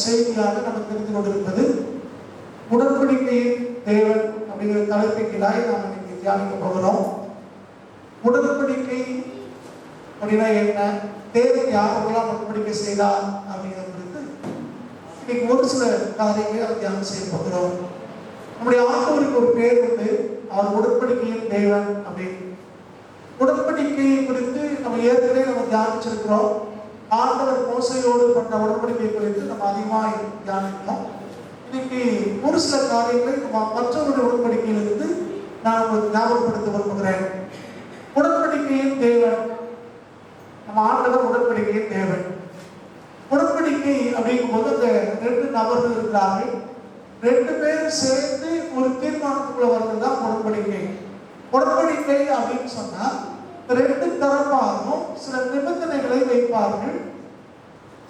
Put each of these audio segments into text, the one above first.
செய்தியாக நமக்கு தெரிந்து கொண்டிருப்பது உடன்படிக்கையின் தேவன் அப்படிங்கிற தலைப்பின் கீழாய் நாம் இன்னைக்கு தியானிக்க போகிறோம். உடன்படிக்கை அப்படின்னா என்ன, தேவன் யாரெல்லாம் உடன்படிக்கை செய்தார் அப்படிங்கிறது குறித்து இன்னைக்கு ஒரு சில காரியங்களை தியானம் செய்ய போகிறோம். நம்முடைய ஆண்டவருக்கு ஒரு பேர் உண்டு, அவர் உடன்படிக்கையின் தேவன் அப்படின்னு. உடன்படிக்கையை குறித்து நம்ம ஏற்கனவே தியானிச்சிருக்கிறோம். ஆண்டவர் மோசையோடு பண்ண உடன்படிக்கை குறித்து நம்ம அதிகமாக தியானிக்கிறோம். இன்னைக்கு ஒரு சில காரியங்களை நம்ம மற்றொரு உடன்படிக்கையிலிருந்து நான் உங்களுக்கு ஞாபகப்படுத்த விரும்புகிறேன். உடன்படிக்கையின் தேவன், நம்ம ஆண்டவர் உடன்படிக்கையின் தேவன். உடன்படிக்கை அப்படிங்கும் போது அந்த ரெண்டு நபர்கள் இருக்கிறார்கள், ரெண்டு பேர் சேர்ந்து ஒரு தீர்மானத்துக்குள்ள வர்றது தான் உடன்படிக்கை. உடன்படிக்கை அப்படின்னு சொன்னா ரெண்டு தரப்பாகவும் சில நிபந்தனைகளை வைப்பார்கள்,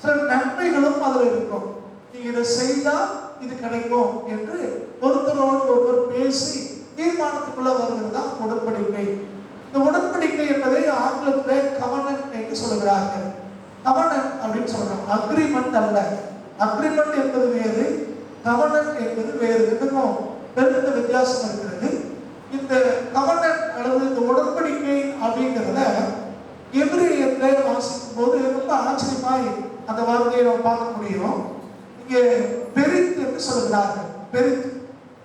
சில நன்மைகளும் அதில் இருக்கும். நீங்க இதை செய்தா இது கிடைக்கும் என்று ஒருத்தரோடு ஒருவர் பேசி தீர்மானத்துக்குள்ள வருகிறது தான் உடன்படிக்கை. இந்த உடன்படிக்கை என்பதை ஆங்கிலத்தில் கவர்னன்ட் என்று சொல்லுகிறார்கள். கவர்னன்ட் அப்படின்னு சொல்றாங்க, அக்ரிமெண்ட் அல்ல. அக்ரிமெண்ட் என்பது வேறு, கவர்னன்ட் என்பது வேறு. ரெண்டுக்கும் பெருத்த வித்தியாசம் இருக்கிறது. இந்த கவர்னன்ட் அல்லது இந்த உடன்படிக்கை அப்படிங்கிறத எபிரேயத்தை வாசிக்கும் போது ரொம்ப ஆச்சரியமாய் அந்த வார்த்தையை நம்ம பார்க்க முடியும். இங்கே பெரித் என்று சொல்லுகிறார்கள்.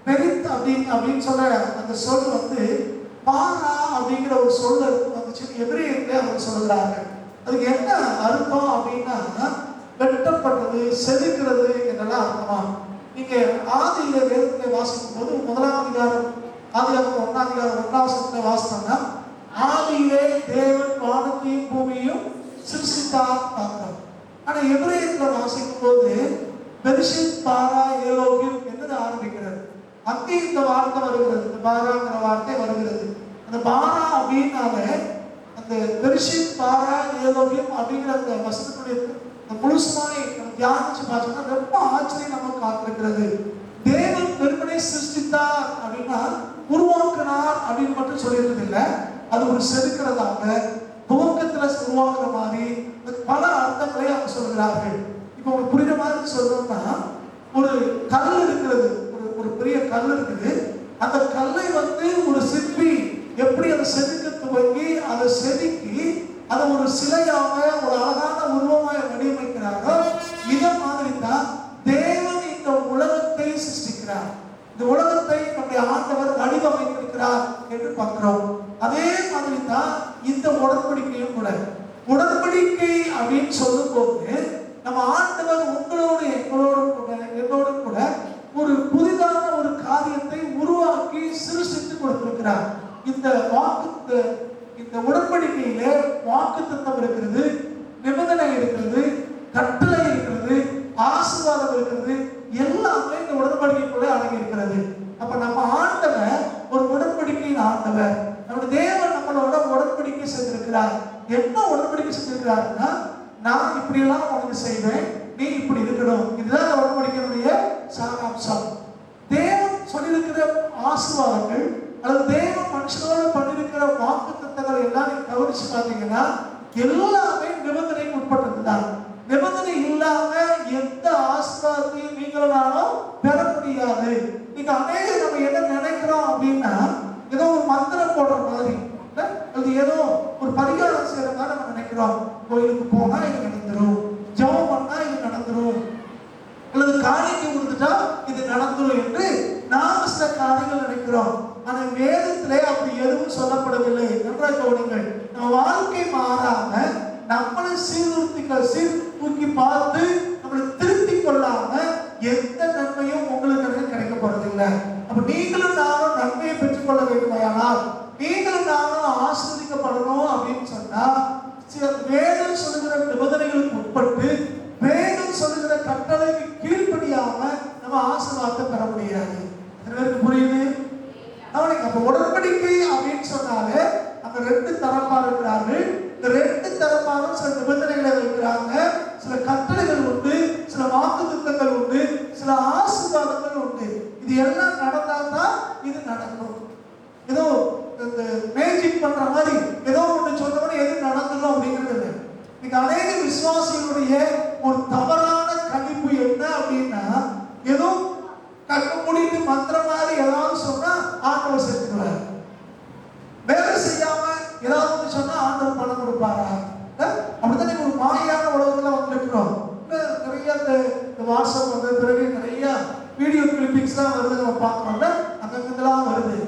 பெரித் அப்படின்னு சொல்ற அந்த சொல் பாரா அப்படிங்கிற ஒரு சொல் வந்துச்சு எபிரேயத்தை அவங்க சொல்லுகிறார்கள். அதுக்கு என்ன அர்த்தம் அப்படின்னா வெட்டப்பட்டது, செதுக்கிறது என்றெல்லாம் அர்த்தமா. நீங்க ஆதியில வேதத்தை வாசிக்கும் போது 1ஆம் அதிகாரம், ஆதியாகமம் 1ஆம் அதிகாரம் 1ஆம் வசனத்தை வாசித்தோம்னா, ஆதியிலே தேவன் வானத்தையும் பூமியையும் சிருஷ்டித்தார் பார்க்கிறோம். ஆனா எபிரேயத்துல வாசிக்கும் போது பெரிஷித் பாரா ஏலோகிம் என்று ஆரம்பிக்கிறது. அங்கே இந்த வார்த்தை வருகிறது, இந்த பாராங்கிற வார்த்தை வருகிறது. அந்த பாரா அப்படின்னாலே அந்த பெரிஷித் பாரா ஏலோகிம் அப்படிங்கிற அந்த வசனத்துடைய முழுசுமாய் நம்ம தியானிச்சு பார்த்தோம்னா ரொம்ப ஆச்சரியம் நமக்கு காத்திருக்கிறது. தேவன் பெருமனை சிருஷ்டித்தார் அப்படின்னா உருவாக்கினார் அப்படின்னு மட்டும் சொல்லியிருந்தது இல்லை, அது ஒரு செதுக்கிறதாக துவக்கத்துல உருவாக்குற மாதிரி பல அர்த்தங்களை அவங்க சொல்கிறார்கள். இப்போ உங்களுக்கு புரியுற மாதிரி சொல்லணும்னா, ஒரு கல் இருக்கிறது, ஒரு பெரிய கல் இருக்குது. அந்த கல்லை ஒரு சிற்பி எப்படி அதை செதுக்க துவங்கி அதை செதுக்கி அதை ஒரு சிலையாக ஒரு அழகான உருவமாக வடிவமைக்கிறாரோ, இதை மாதிரி தான் தேவன் இந்த உலகத்தை சிருஷ்டிக்கிறார். இந்த உலகத்தை நம்முடைய ஆண்டவர் வடிவமைத்திருக்கிறார் என்று பார்க்கிறோம். அதே மாதிரி தான் இந்த உடன்படிக்கையும் கூட. உடன்படிக்கை அப்படின்னு சொல்லும் போது நம்ம ஆண்டவர் உங்களோடு என்னோடு கூட ஒரு புதிதான ஒரு காரியத்தை உருவாக்கி சிருஷ்டித்து கொடுத்திருக்கிறார். இந்த உடன்படிக்கையில வாக்குத்தத்தம் இருக்கிறது, நிபந்தனை இருக்கிறது, கட்டளை இருக்கிறது, ஆசீர்வாதம் இருக்கிறது, எல்லாமே இந்த உடன்படிக்கைக்குள்ளே அடங்கி இருக்கிறது. அப்ப நம்ம ஆண்டவர் ஒரு உடன்படிக்கையின் ஆண்டவர். நம்முடைய தேவன் நம்மளோட உடன்படிக்கை செய்திருக்கிறார். என்ன உடன்படிக்கை செய்திருக்கிறாருன்னா, நான் இப்படி எல்லாம் உனக்கு செய்வேன், நீ இப்படி இருக்கணும். இதுதான் உடன்படிக்கையினுடைய சாராம்சம். தேவன் சொல்லியிருக்கிற ஆசீர்வாதங்கள் அல்லது தேவன் மனுஷனோடு பண்ணியிருக்கிற வாக்குத்தத்தங்கள் எல்லாம் நீங்க கவனிச்சு பார்த்தீங்கன்னா எல்லாமே நிபந்தனைக்கு உட்பட்டதுதான். நிபந்தனை இல்லாம எந்த ஆசீர்வாதத்தையும் நீங்களும் நானும் பெற முடியாது. நீங்க அநேகம் நம்ம என்ன நினைக்கிறோம் அப்படின்னா, ஏதோ ஒரு மந்திரம் போடுற மாதிரி, அது ஏதோ ஒரு பரிகாரம் செய்யற மாதிரி நம்ம நினைக்கிறோம். கோயிலுக்கு போனா இது நடந்துரும், ஜெபம் பண்ணா இது நடந்துரும், அல்லது காணிக்கை கொடுத்துட்டா இது நடந்துரும் என்று நாம சில காரியங்கள் நினைக்கிறோம். ஆனா வேதத்திலே அப்படி எதுவும் சொல்லப்படவில்லை. நன்றாக கவனிங்கள். நம்ம வாழ்க்கை மாறாம நம்மளை சீர்தூக்கி பார்த்து நம்மளை திருத்திக் கொள்ளாம எந்த நன்மையும் உங்களுக்கு கிடைக்க போறதில்லை. அப்ப நீங்களும் நானும் நன்மையை பெற்றுக் கொள்ள வேண்டுமையானால், நீங்களும் நானும் ஆசீர்வதிக்கப்படணும் அப்படின்னு சொன்னா வேதம் சொல்லுகிற நிபந்தனைகளுக்கு உட்பட்டு வேதம் சொல்லுகிற கட்டளைக்கு கீழ்ப்படியாம நம்ம ஆசீர்வாதத்தை பெற முடியாது. புரியுது? அப்ப உடன்படிக்கை அப்படின்னு சொன்னாலே அங்க ரெண்டு தரப்பா இருக்கிறார்கள். இந்த ரெண்டு தரப்பாலும் சில நிபந்தனைகளை வைக்கிறாங்க, சில கட்டளைகள் உண்டு, சில வாக்குத்தத்தங்கள் உண்டு, சில ஆசீர்வாதங்கள் உண்டு. இது எல்லாம் நடந்தால்தான் இது நடக்கும். ஏதோ இந்த மேஜிக் பண்ற மாதிரி ஏதோ ஒன்று சொன்னவனே எது நடந்துடும் அப்படிங்கிறது இல்லை. இன்னைக்கு அநேக விசுவாசிகளுடைய ஒரு தவறான கணிப்பு என்ன ஏதோ கண்ணு மூடிட்டு மந்திரம் மாதிரி ஏதாவது சொன்னா ஆண்டவர் சேர்த்துக்குவார். வேலை செய்யாம ஏதாவது ஒன்று சொன்னா ஆண்டவர் பணம் கொடுப்பாரா? அப்படித்தான் ஒரு மாயான உலகத்துல வந்துருக்கிறோம். நிறைய இந்த வாட்ஸ்அப் வந்து பிறகு நிறைய வீடியோ கிளிப்பிங்ஸ் தான் வருது, நம்ம பார்க்கறோம்ல, அங்கங்கெல்லாம் வருது.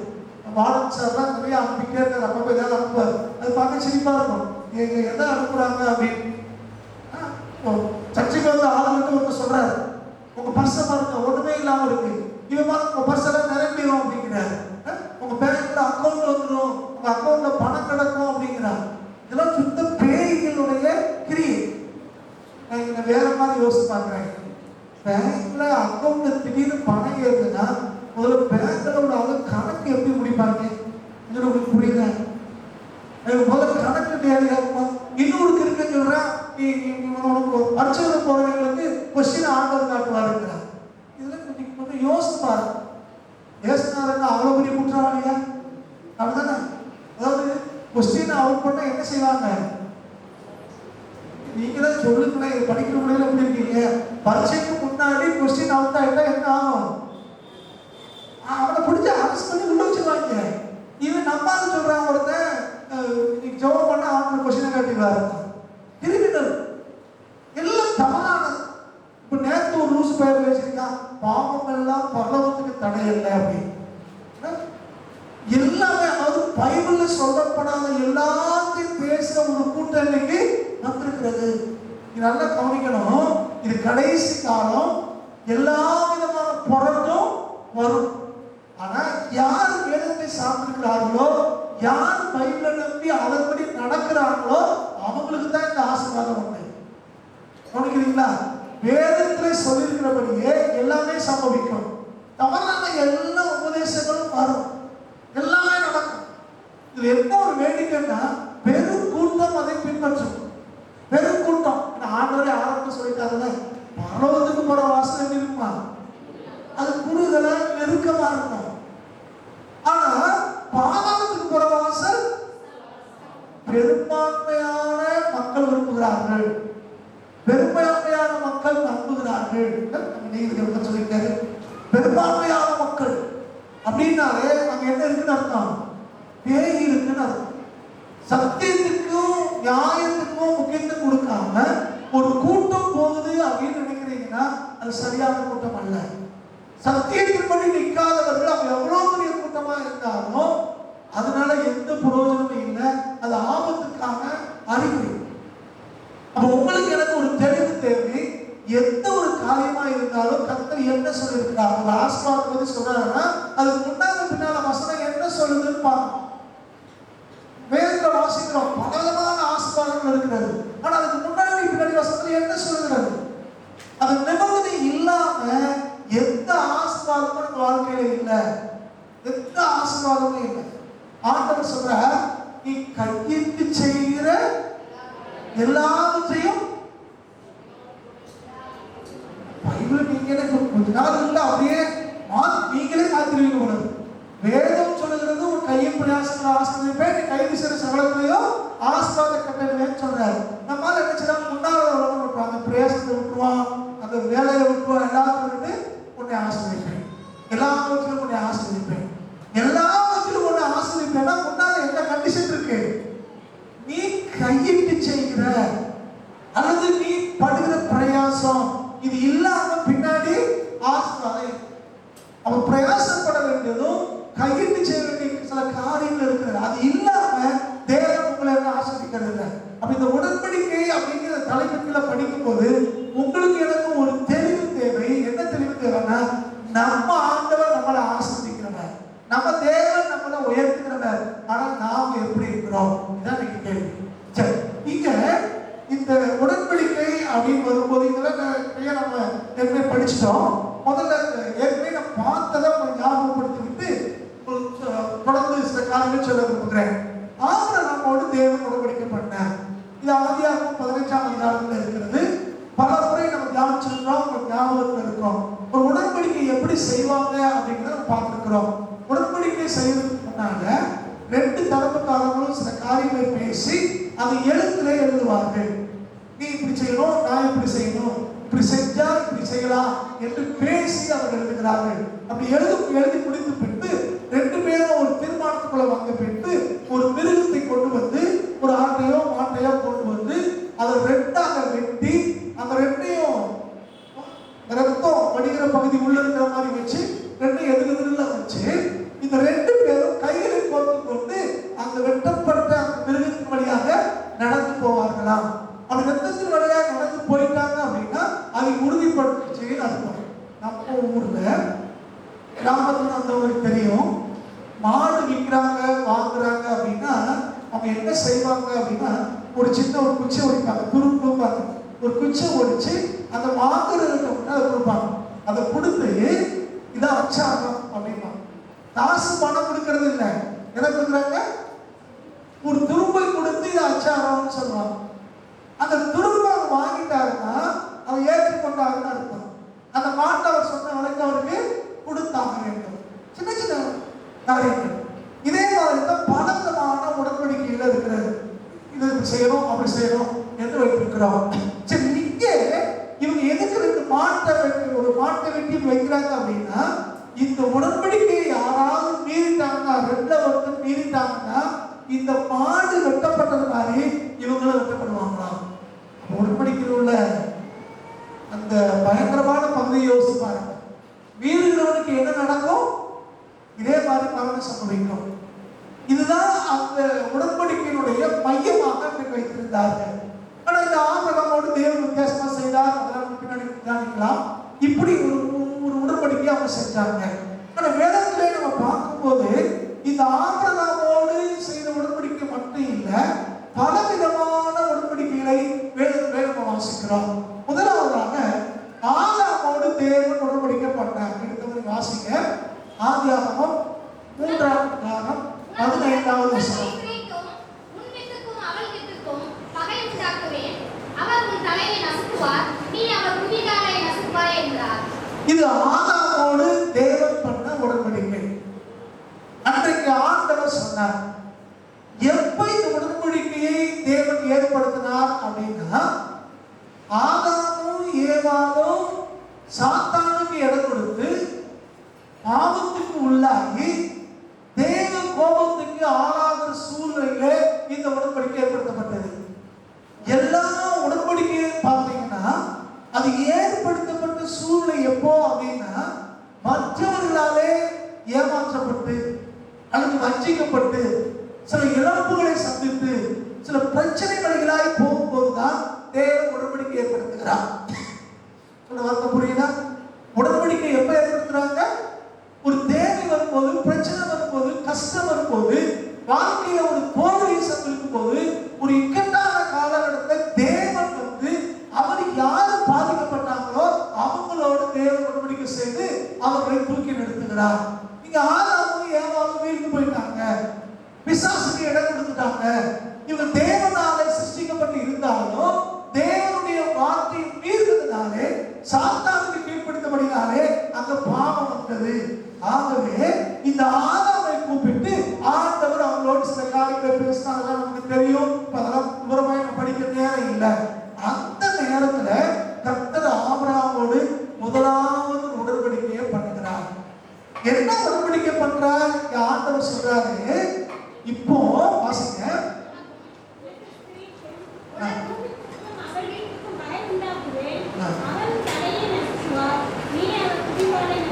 வார்டன் சார்லாம் நிறைய அனுப்பிட்டே இருக்காரு, அப்பப்போ ஏதாவது அனுப்புவார். அது பார்க்க சிரிப்பா இருக்கும், எதை அனுப்புறாங்க அப்படின்னு. சர்ச்சைக்கு வந்து ஆள் வந்து ஒருத்தர் சொல்றாரு, உங்க பர்ஸை பாருங்க ஒண்ணுமே இல்லாம இருக்கு, இவன் பாருங்க உங்க பர்ஸெல்லாம் நிரம்பிடும் அப்படிங்கிறாரு. உங்க பேங்க்ல அக்கௌண்ட் வந்துடும், உங்க அக்கௌண்ட்ல பணம் கிடக்கும் அப்படிங்கிறார். இதெல்லாம் சுத்த பேய்களுடைய கிரியை. நான் வேற மாதிரி யோசிச்சு பார்க்கிறேன். பேங்க்ல அக்கௌண்ட்ல திடீர்னு பணம் ஏறுதுன்னா முதல்ல பேங்க்ல ஆளு கணக்கு எப்படி முடிப்பாங்க? உங்களுக்கு புரியுதா? முதல்ல கணக்கு தேவையா இருக்கும். இன்னொரு இருக்குன்னு சொல்றேன், அர்ச்சனை போறவங்களுக்கு கொஸ்டின் ஆண்டவர் காட்டுவாருங்கிறார். இதுல கொஞ்சம் யோசிச்சு பாருங்க. ஏசுனாருன்னா அவ்வளவு பெரிய குற்றவாளியா? அப்படிதானே? அதாவது கொஸ்டின் அவுட் பண்ணா என்ன செய்வாங்க? நீங்களே சொல்லுங்களேன், இது படிக்கிற முறையில் எப்படி இருக்கீங்க? பரீட்சைக்கு முன்னாடி கொஸ்டின் அவுட் ஆயிட்டா என்ன ஆகும்? அவனை பிடிச்ச அரசு பண்ணி உள்ள வச்சுருவாங்க. இவன் நம்பாத சொல்றான், ஒருத்தன் இன்னைக்கு ஜெபம் பண்ணா அவனுக்கு கொஸ்டினை காட்டிடுவாரு. கிரிமினல் எல்லாம் தவறானது. இப்ப நேற்று ஒரு ரூல்ஸ் பெயர் வச்சிருக்கான், பாவம் எல்லாம் பரலோகத்துக்கு தடை இல்லை அப்படின்னு. எல்லாமே அதாவது பைபிள்ல சொல்லப்படாத எல்லாத்தையும் பேசுற ஒரு கூட்டம் இன்னைக்கு வந்திருக்கிறது. இது நல்லா கவனிக்கணும். இது கடைசி காலம், எல்லா விதமான பொருட்டும் வரும். ஆனா யார் வேதத்தை சாப்பிட்டுக்கிறார்களோ, யார் பைபிளை நம்பி அதன்படி நடக்கிறார்களோ அவங்களுக்கு தான் இந்த ஆசீர்வாதம் உண்டு. கவனிக்கிறீங்களா? வேதத்துல சொல்லியிருக்கிறபடியே எல்லாமே சம்பவிக்கும். தவறான எல்லா உபதேசங்களும் வரும், எல்லாமே நடக்கும். இது என்ன ஒரு வேடிக்கைன்னா, பெரும் கூட்டம் அதை பின்பற்றும். பெரும் கூட்டம். ஆண்டவரே ஆரம்பம் சொல்லிட்டாருல, பரலோகத்துக்கு போற வாசல் இருக்குமா? அது குறுதலா நெருக்கமா இருக்கும். ஆனா பாதாளத்துக்கு போற வாசல் பெரும்பான்மையான மக்கள் விரும்புகிறார்கள், பெரும்பான்மையான மக்கள் நம்புகிறார்கள். நீதிபதி சொல்லிட்டாரு, பெரும்பான்மையான மக்கள் அப்படின்னாலே அங்க என்ன இருக்குன்னு அர்த்தம்? பேய் இருக்குன்னு அர்த்தம். சத்தியத்துக்கும் நியாயத்துக்கும் முக்கியத்துவம் கொடுக்காம ஒரு கூட்டம் போகுது அப்படின்னு நினைக்கிறீங்கன்னா அது சரியான கூட்டம் அல்ல. சத்தியத்தின்படி நிற்காதவர்கள் அவங்க எவ்வளவு பெரிய கூட்டமா இருந்தாலும் அதனால எந்த பிரயோஜனமும் இல்லை, அது ஆபத்துக்கான அறிகுறி. அப்ப உங்களுக்கு எனக்கு ஒரு தெளிவு தேவை. எந்த ஒரு காரியமா இருந்தாலும் கர்த்தர் என்ன சொல்லியிருக்கிறார், ஒரு ஆசீர்வாதம் பத்தி சொல்றாருன்னா அதுக்கு முன்னால பின்னால வசனம் என்ன சொல்லுதுன்னு பார்க்கணும். வேதத்துல வாசிக்கிறோம், பலவிதமான ஆசீர்வாதங்கள் இருக்கிறது. ஆனா அதுக்கு முன்னாடி பின்னாடி வசனத்துல என்ன சொல்லுகிறது? அது நிபந்தனை இல்லாம எந்த ஆசீர்வாதமும் நம்ம வாழ்க்கையில இல்லை, எந்த ஆசீர்வாதமும் இல்லை. ஆண்டவர் சொல்ற, நீ கையிட்டு செய்கிற எல்லாவற்றையும் பைபிள் நீங்களே கொஞ்ச நாள் இல்லை அப்படியே நீங்களே காத்திருவீங்க. உனக்கு வேதம் சொல்லுகிறது, ஒரு கையின் பிரயாசங்களை ஆசிரியப்பேன், நீ கைது செய்கிற சகலத்திலையும் ஆசீர்வாத கட்டளைன்னு சொல்றாரு. நம்மளால என்ன செய்யலாம்? முன்னாள் உலகம் விட்டுருவாங்க, பிரயாசத்தை விட்டுருவான், அந்த வேலையை விட்டுருவான், எல்லாத்தையும் விட்டு உன்னை ஆசீர்வதிப்பேன், எல்லாவற்றிலும் உன்னை ஆசீர்வதிப்பேன், எல்லாவற்றிலும் உன்னை ஆசீர்வதிப்பேன்னா முன்னால என்ன கண்டிஷன் இருக்கு? நீ கையிட்டு செய்கிற அல்லது நீ படுகிற பிரயாசம் இது இல்லாம பின்னாடி ஆசீர்வாதம். அவன் பிரயாசப்பட வேண்டியதும் கையிட்டு செய்ய வேண்டிய சில காரியங்கள் இருக்கிறது. அது இல்லாம தேவன் உங்களை ஆசீர்வதிக்கிறது இல்லை. அப்ப இந்த உடன்படிக்கை அப்படிங்கிற தலைப்புல படிக்கும் போது உங்களுக்கு எனக்கு ஒரு தெளிவு தேவை. என்ன தெளிவு தேவைன்னா, நம்ம ஆண்டவர் நம்மளை ஆசீர்வதிக்கிறவர், நம்ம தேவன் நம்மளை உயர்த்துகிறவர். ஆனா நாம எப்படி இருக்கிறோம்? இதான் நீங்க கேள்வி. சரி, இங்க இந்த உடன்படிக்கை அப்படின்னு வரும்போது இதெல்லாம் நம்ம ஏற்கனவே படிச்சுட்டோம். முதல்ல ஏற்கனவே நான் பார்த்ததை ஞாபகப்படுத்திவிட்டு தொடர்ந்து சில காரியங்கள் சொல்ல விரும்புகிறேன். ஆபிரகாமோடு தேவன் உடன்படிக்கை பண்ணார். இது ஆதியாகமம் 15ஆம் அதிகாரத்தில் இருக்கிறது. பல முறை நம்ம தியானிச்சிருக்கிறோம், ஞாபகத்தில் இருக்கிறோம். ஒரு உடன்படிக்கை எப்படி செய்வாங்க அப்படிங்கிறத நம்ம பார்த்துருக்கிறோம். உடன்படிக்கை செய்வதற்கு முன்னால 2 தரப்புக்காரங்களும் சில காரியங்களை பேசி அதை எழுத்துல எழுதுவார்கள். நீ இப்படி செய்யணும், நான் இப்படி செய்யணும், இப்படி செஞ்சா இப்படி செய்யலாம் என்று பேசி அவர் எழுதுகிறார்கள். அப்படி எழுதி முடித்து பின்பு ரெண்டு பேரும் ஒரு தீர்மானத்துக்குள்ள வந்த பின்பு ஒரு மிருகத்தை கொண்டு வந்து, ஒரு ஆட்டையோ மாட்டையோ கொண்டு வந்து அதை ரெண்டாக வெட்டி அந்த ரெண்டையும் ரத்தம் வடிகிற பகுதி உள்ள இருக்கிற மாதிரி வச்சு ரெண்டும் எதிரெதிரில் வச்சு இந்த ரெண்டு பேரும் கைகளை கோர்த்து கொண்டு அந்த வெட்டப்பட்ட அந்த மிருகத்தின் வழியாக நடந்து போவார்களாம். அப்படி ரத்தத்தின் வழியாக நடந்து போயிட்டாங்க அப்படின்னா அதை உறுதிப்படுத்துச்சுன்னு அர்த்தம். நம்ம ஊர்ல கிராமத்துல வந்தவங்களுக்கு தெரியும், மாடு விற்கிறாங்க வாங்குறாங்க அப்படின்னா அவங்க என்ன செய்வாங்க அப்படின்னா ஒரு சின்ன ஒரு குச்சி ஒடிப்பாங்க, துருப்புப்பாங்க. ஒரு குச்சி ஒடிச்சு அந்த வாங்குறதுக்கு அதை கொடுப்பாங்க. அதை கொடுத்து இதான் அச்சாரம் அப்படின்னா காசு பணம் கொடுக்கறது இல்லை. எதை கொடுக்குறாங்க? ஒரு துரும்பை கொடுத்து இதை அச்சாரம்னு சொல்லுவாங்க. அந்த துரும்பை அவர் வாங்கிட்டாருன்னா அவர் ஏற்றுக்கொண்டாருன்னு அர்த்தம். அந்த மாட்டை அவர் சொன்ன வரைக்கும் அவருக்கு கொடுத்தாக வேண்டும். சின்ன சின்ன காரியங்கள். இதே மாதிரி தான் பலவிதமான உடன்படிக்கையில் இருக்கிறது. இது செய்யணும் அப்படி செய்யணும் என்று வைத்திருக்கிறோம். சரி, இங்கே இவங்க எதுக்கு ஒரு மாட்டை வெட்டி வைக்கிறாங்க அப்படின்னா, இந்த உடன்படிக்கையை யாராவது மீறிட்டாங்கன்னா, ரெண்டுல ஒருத்தர் மீறிட்டாங்கன்னா இந்த மாடு வெட்டப்பட்டது மாதிரி இவங்களும் வெட்டப்படுவாங்களாம். உடன்படிக்கையில் உள்ள அந்த பயங்கரமான பகுதியை யோசிச்சு பாருங்க. மீறுகிறவனுக்கு என்ன நடக்கும்? இதே மாதிரி மரணம் சம்பவிக்கும். இதுதான் அந்த உடன்படிக்கையினுடைய மையமாக வைத்திருந்தார்கள். ஆனா இந்த ஆபிரகாமோடு தேவன் வித்தியாசமா செய்தார், அதெல்லாம் பின்னாடி தியானிக்கலாம். இப்படி ஒரு உடன்படிக்கையை அவங்க செஞ்சாங்க. ஆனா வேதத்திலே நம்ம பார்க்கும்போது இந்த ஆபிரகாமோடு செய்த உடன்படிக்கை மட்டும் இல்லை, பலவிதமான உடன்படிக்கைகளை வேதத்திலே நம்ம வாசிக்கிறோம். முதலாவதாக ஆதாமோடு தேவன் உடன்படிக்கை பண்ணார். எடுத்தவரை வாசிங்க. ஆதியாகமம் 3:15 வசனம். இது ஆதாமோடு தேவன் பண்ண உடன்படிக்கை. அன்றைக்கு ஆண்டவர் சொன்னார். எப்ப இந்த உடன்படிக்கையை தேவன் ஏற்படுத்தினார் அப்படின்னா, ஆதாமும் ஏவாளும் சாத்தானுக்கு இடம் கொடுத்து பாவத்துக்கு உள்ளாகி தேவ கோபத்துக்கு ஆளாகிற சூழ்நிலையில இந்த உடன்படிக்கை ஏற்படுத்தப்பட்டது. எல்லா உடன்படிக்கையும் பார்த்தீங்கன்னா அது ஏற்படுத்தப்பட்ட சூழ்நிலை எப்போ அப்படின்னா, மற்றவர்களாலே ஏமாற்றப்பட்டு அல்லது வஞ்சிக்கப்பட்டு சில இழப்புகளை சந்தித்து சில பிரச்சனைகளாய் போகும்போதுதான் தேவன் உடன்படிக்கை ஏற்படுத்துகிறார். சொல்ல வார்த்தை புரியுதா? உடன்படிக்கை எப்ப ஏற்படுத்துறாங்க? ஒரு தேவை வரும்போது, பிரச்சனை வரும்போது, கஷ்டம் வரும்போது, வாழ்க்கையில ஒரு தோல்வியை சந்திக்கும் போது, ஒரு இக்கட்டான காலகட்டத்தில் தேவன் வந்து அவர் யாரு பாதிக்கப்பட்டாங்களோ அவங்களோடு தேவன் உடன்படிக்கை செய்து அவர்களை தூக்கி நிறுத்துகிறார். இங்க ஆதாமும் ஏவாளும் வீழ்ந்து போயிட்டாங்க, பிசாசுக்கு இடம் கொடுத்துட்டாங்க. இவங்க தேவனாலே சிருஷ்டிக்கப்பட்டு இருந்தாலும் தேவனுடைய வார்த்தையை மீறினதுனாலே, சாத்தானுக்கு கீழ்ப்படுத்தபடினாலே அங்க பாவம் வந்தது. ஆகவே இந்த ஆதாமை கூப்பிட்டு ஆண்டவர் அவங்களோடு சில காரியங்களை பேசினாங்க. நமக்கு தெரியும், அதெல்லாம் விவரமாக படிக்க நேரம் இல்லை. அந்த நேரத்துல கர்த்தர் ஆபிரகாமோடு முதலாவது உடன்படிக்கையை பண்ணுகிறார். என்ன உடன்படிக்கை பண்றார்? ஆண்டவர் சொல்றாரு. இப்போ வாசிங்க.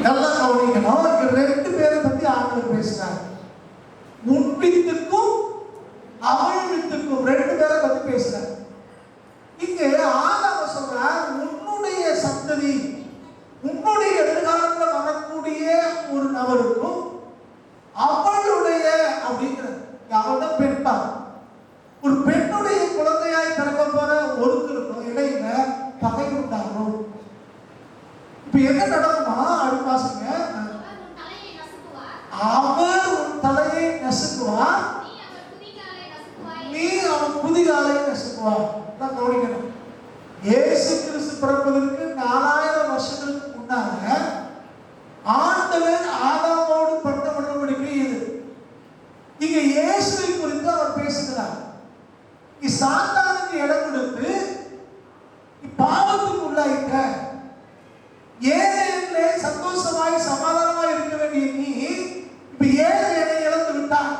நல்லா கவனிக்கணும். ரெண்டு பேரை பத்தி ஆண்டவர் பேசுறார். முன்பித்துக்கும் அவள் வித்துக்கும் ரெண்டு பேரை பத்தி பேசுறார். இங்க ஆதாம் சொல்றார், உன்னுடைய சந்ததி, உன்னுடைய எதிர்காலத்தில் வரக்கூடிய ஒரு நபருக்கும் அவளுடைய அப்படிங்கிறது, அவள் தான் பெண்பா, ஒரு பெண்ணுடைய குழந்தையாய் பிறக்க போற ஒருத்தருக்கும் இடையில பகை உண்டாகும். இப்ப என்ன நடக்குமா? அடுத்த வாசிங்க. அவர் உன் தலையை நசுக்குவார், நீ அவன் குதிகாலை நசுக்குவார். கவனிக்கணும். இயேசு கிறிஸ்து பிறப்பதற்கு 4000 வருஷங்களுக்கு முன்னால ஆண்டவர் ஆதாமோடு பண்ண உடன்படிக்கை இது. இங்க இயேசுவை குறித்து அவர் பேசுகிறார். சாத்தானுக்கு இடம் கொடுத்து பாவத்துக்கு உள்ளாயிட்ட சந்தோஷமாய் சமாதானமாய் இருக்க வேண்டிய நீ இப்ப ஏன் என்னை இழந்து விட்டாய்?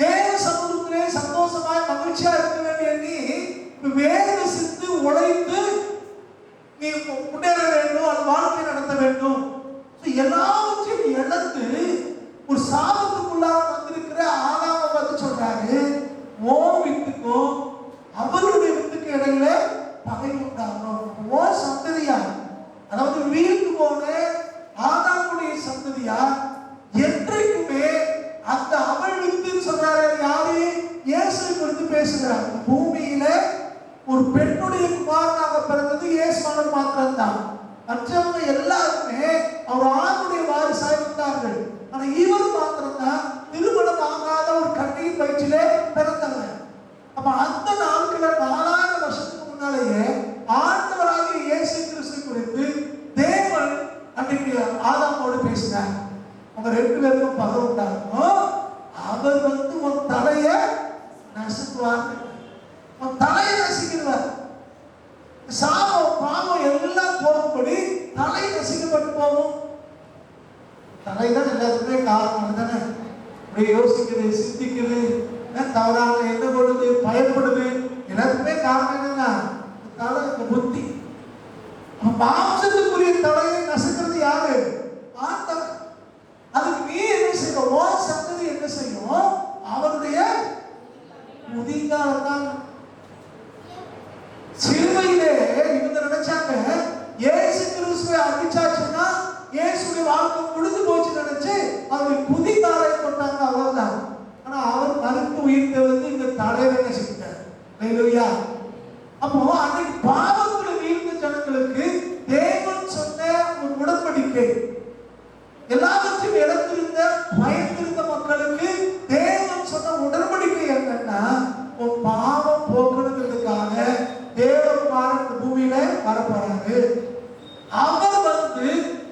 தேவ சமூகத்திலே சந்தோஷமாய் மகிழ்ச்சியா இருக்க வேண்டிய நீ இப்ப வேறு சிந்து உழைத்து நீ முன்னேற வேண்டும், அது வாழ்க்கை நடத்த வேண்டும். எல்லாவற்றையும் இழந்து ஒரு சாபத்துக்குள்ளாக வந்திருக்கிற ஆதாமை பார்த்து சொல்றாரு, ஓ வித்துக்கும் அவருடைய வித்துக்கு இடையில பகை உண்டாகணும். ஓ சந்ததியா, அதாவது வீழ்ந்து போன ஆதாமுடைய சந்ததியா என்றைக்குமே அந்த அவள் வித்துன்னு சொல்றாரு. யாரு? இயேசுவை குறித்து பேசுகிறார். பூமியில ஒரு பெண்ணுடைய குமாரனாக பிறந்தது இயேசுவானவர் மாத்திரம்தான். மற்றவங்க எல்லாருமே அவர் ஆணுடைய வாரிசாய் வந்தார்கள். ஆனா இவர் மாத்திரம்தான் திருமணம் ஆகாத ஒரு கன்னியின் வயிற்றிலே பிறந்தவர். அப்ப அந்த நாட்கள 4000 வருஷத்துக்கு முன்னாலேயே ஆண்டவராகிய இயேசு கிறிஸ்து குறித்து தேவன் அன்றைக்கு ஆதாமோடு பேசினார். அவங்க 2 பேருக்கும் பகை உண்டாகும். அவர் உன் தலைய நசுக்குவார், உன் தலையை நசுக்கிறார். சாபம் பாவம் எல்லாம் போகும்படி தலை நசுக்கப்பட்டு போகும். தலைதான் எல்லாத்துக்குமே காரணம் தானே. அப்படியே யோசிக்குது, சிந்திக்குது, தவறான என்ன பண்ணுது, பயப்படுது. எல்லாத்துக்குமே காரணம் என்னன்னா தலை, புத்தி. மாம்சத்துக்குரிய தலையை நசுக்கிறது யாரு? ஆண்டவர். அதுக்கு நீ என்ன செய்யணும்? சந்ததி என்ன செய்யும்? அவருடைய முதிகாலத்தான். சிலுவையிலே இவங்க நினைச்சாங்க இயேசு கிறிஸ்துவை அடிச்சாச்சுன்னா இயேசுடைய வாழ்க்கை முடிஞ்சு போச்சு நினைச்சு அவருடைய குதிகாலை கொண்டாங்க, அவ்வளவுதான். ஆனா அவர் மறுத்து உயிர்த்த வந்து இந்த தலைவரை நசுக்கிட்டார். ஹல்லேலூயா. அப்போ அன்னைக்கு பாவத்துல வீழ்ந்த ஜனங்களுக்கு தேவன் சொன்ன ஒரு உடன்படிக்கை, எல்லாவற்றையும் இழந்திருந்த பயந்திருந்த மக்களுக்கு தேவன் சொன்ன உடன்படிக்கை என்னன்னா, உன் பாவம் போக்குறதுக்காக தேவகுமாரன் பூமியில வரப்போறாரு. அவர் வந்து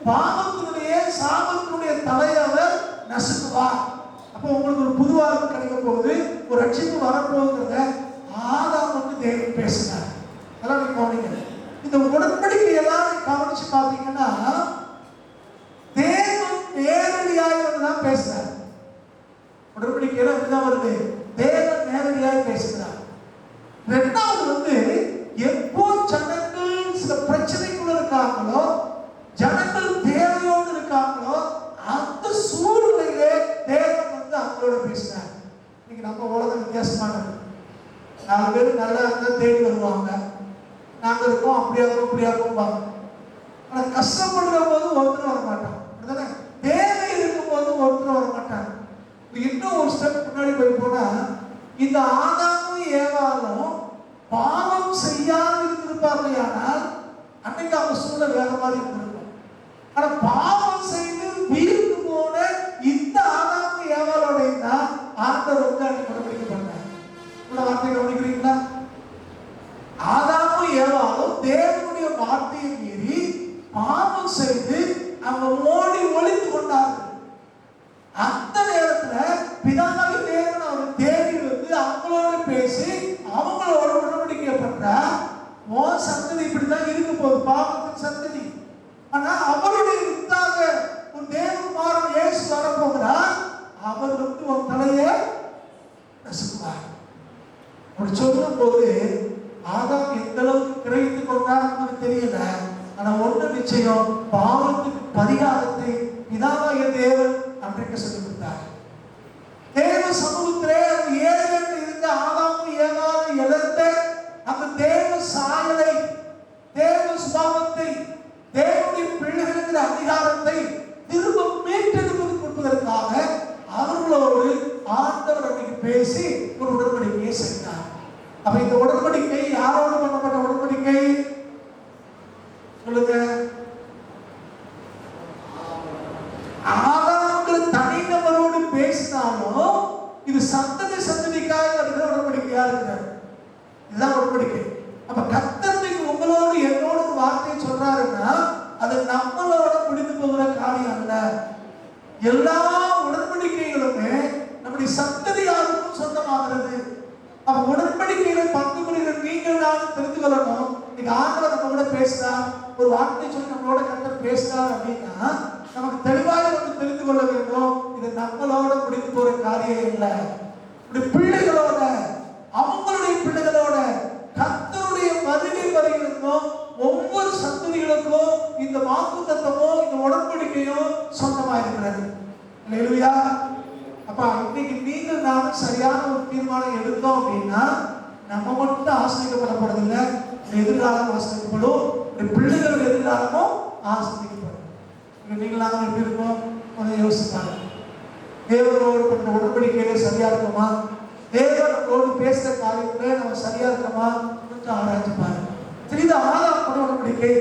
பாவத்தினுடைய சாபத்தினுடைய தலையவர் நசுக்குவார். அப்போ உங்களுக்கு ஒரு புது வாழ்க்கை கிடைக்க போகுது, ஒரு ரட்சிப்பு வரப்போகுதுங்க. ஆதாம் வந்து தேவன் பேசினார். அதெல்லாம் நீங்க கவனிங்க. இந்த உடன்படிக்கை எல்லாம் கவனிச்சு பார்த்தீங்கன்னா தேவன் நேரடியாக வந்துதான் பேசுறார். உடன்படிக்கை அப்படிதான் வருது, தேவன் நேரடியாக பேசுகிறார். ரெண்டாவது வந்து எப்போ ஜனங்கள் சில பிரச்சனைக்குள்ள இருக்காங்களோ, ஜனங்கள் தேவையோடு இருக்காங்களோ, அந்த சூழ்நிலையிலே தேவன் வந்து அவங்களோட பேசினார். இன்னைக்கு நம்ம உலகம் வித்தியாசமானது. 4 பேர் நல்லா இருந்தா தேடி வருவாங்க, நாங்க இருக்கோம் அப்படியாகும் இப்படியாகும் பாங்க. ஆனா கஷ்டப்படுற போது ஒருத்தர் வர மாட்டான், அப்படிதானே? தேவை இருக்கும் போது ஒருத்தர் வர மாட்டாங்க. இன்னும் ஒரு ஸ்டெப் முன்னாடி போய் போனா, இந்த ஆதாமும் ஏவாளும் பாவம் செய்யாது இருந்திருப்பார்கள். ஆனால் அன்னைக்கு அவங்க சூழல் வேற மாதிரி இருந்திருக்கும். ஆனா பாவம் செய்து வீழ்ந்து போன இந்த ஆதாமும் ஏவாளோட தான் ஆண்டவர் வந்து அன்னைக்கு உடன்படிக்கை பண்ணார். உள்ள வார்த்தை கவனிக்கிறீங்களா? ஆதாமும் ஏவாளும் தேவனுடைய வார்த்தையை மீறி பாவம் செய்து அவங்க ஓடி ஒளிந்து கொண்டார்கள். அந்த நேரத்துல பிதாவாகிய தேவன் அவர் தேடி வந்து அவங்களோட பேசி அவங்களோட உடன்படிக்கை பண்றா, உன் சந்ததி இப்படிதான் இருக்க போகுது, பாவத்தின் சந்ததி. ஆனா அவருடைய வித்தாக ஒரு தேவகுமாரன் இயேசு வரப்போகிறார். அவர் வந்து உன் தலையை நசுக்குவார். அப்படி சொல்லும் போது ஆதாம் எந்த அளவுக்கு கிரகித்து கொண்டார் தெரியல. ஆனா ஒன்று நிச்சயம், பாவத்துக்கு பரிகாரத்தை பிதாவாகிய தேவன் அன்றைக்கு சொல்லிக் கொடுத்தார். தேவ சமூகத்திலே ஏதேனில் இருந்த ஆதாமும் ஏவாளும் இழந்த அந்த தேவ சாயலை, தேவ சுபாவத்தை, தேவனுடைய பிள்ளைகளுங்கிற அதிகாரத்தை திரும்ப மீட்டெடுப்பது கொடுப்பதற்காக அவர்களோடு ஆண்டவர் அன்னைக்கு பேசி ஒரு உடன்படிக்கையை செய்தார். அப்ப இந்த உடன்படிக்கை யாரோடு பண்ணப்பட்ட உடன்படிக்கை சொல்லுங்க? ஆதாமுக்கு தனிநபரோடு பேசினாலும் இது சந்ததி சந்ததிக்காக வருகிற உடன்படிக்கையா இருக்கிறார். இதுதான் உடன்படிக்கை. அப்ப கர்த்தர் உங்களோடு என்னோட ஒரு வார்த்தையை சொல்றாருன்னா அது நம்மளோட முடிந்து போகிற காரியம் அல்ல. எல்லா உடன்படிக்கைகளுமே நம்முடைய சந்ததியாருக்கும் சொந்தமாகிறது. அப்ப உடன்படிக்கையில பங்கு பெறுகிற நீங்கள் நானும் தெரிந்து கொள்ளணும். இன்னைக்கு ஆண்டவர் நம்ம கூட பேசுறார், ஒரு வார்த்தை சொல்லி நம்மளோட கர்த்தர் பேசுறார் அப்படின்னா நமக்கு தெளிவாக வந்து தெரிந்து கொள்ள வேண்டும். இது நம்மளோட முடிந்து போற காரியம் இல்லை. பிள்ளைகளோட, அவங்களுடைய பிள்ளைகளோட கர்த்தருடைய வருகை வரையிலும் ஒவ்வொரு சந்ததிகளுக்கும் இந்த வாக்குத்தத்தமும் இந்த உடன்படிக்கையும் சொந்தமா இருக்கிறது. அல்லேலூயா. அப்ப இன்னைக்கு நீங்கள் நானும் சரியான ஒரு தீர்மானம் எடுத்தோம் அப்படின்னா நம்ம மட்டும் ஆசிரியப்படப்படுறதில்லை, எதிர்காலம் ஆசிரியப்படும், பிள்ளைகளுடைய எதிர்காலமும் ஆசிரியப்படும். நீங்கள் நாங்கள் எப்படி இருக்கோம் கொஞ்சம் யோசிப்பாங்க. தேவனோடு பண்ண உடன்படிக்கையிலே சரியா இருக்குமா, தேவனோடு பேசுற காரியத்திலே நம்ம சரியா இருக்கோமா கொஞ்சம் ஆராய்ச்சி பாருங்க. இது ஆதாம் பண்ண உடன்படிக்கை.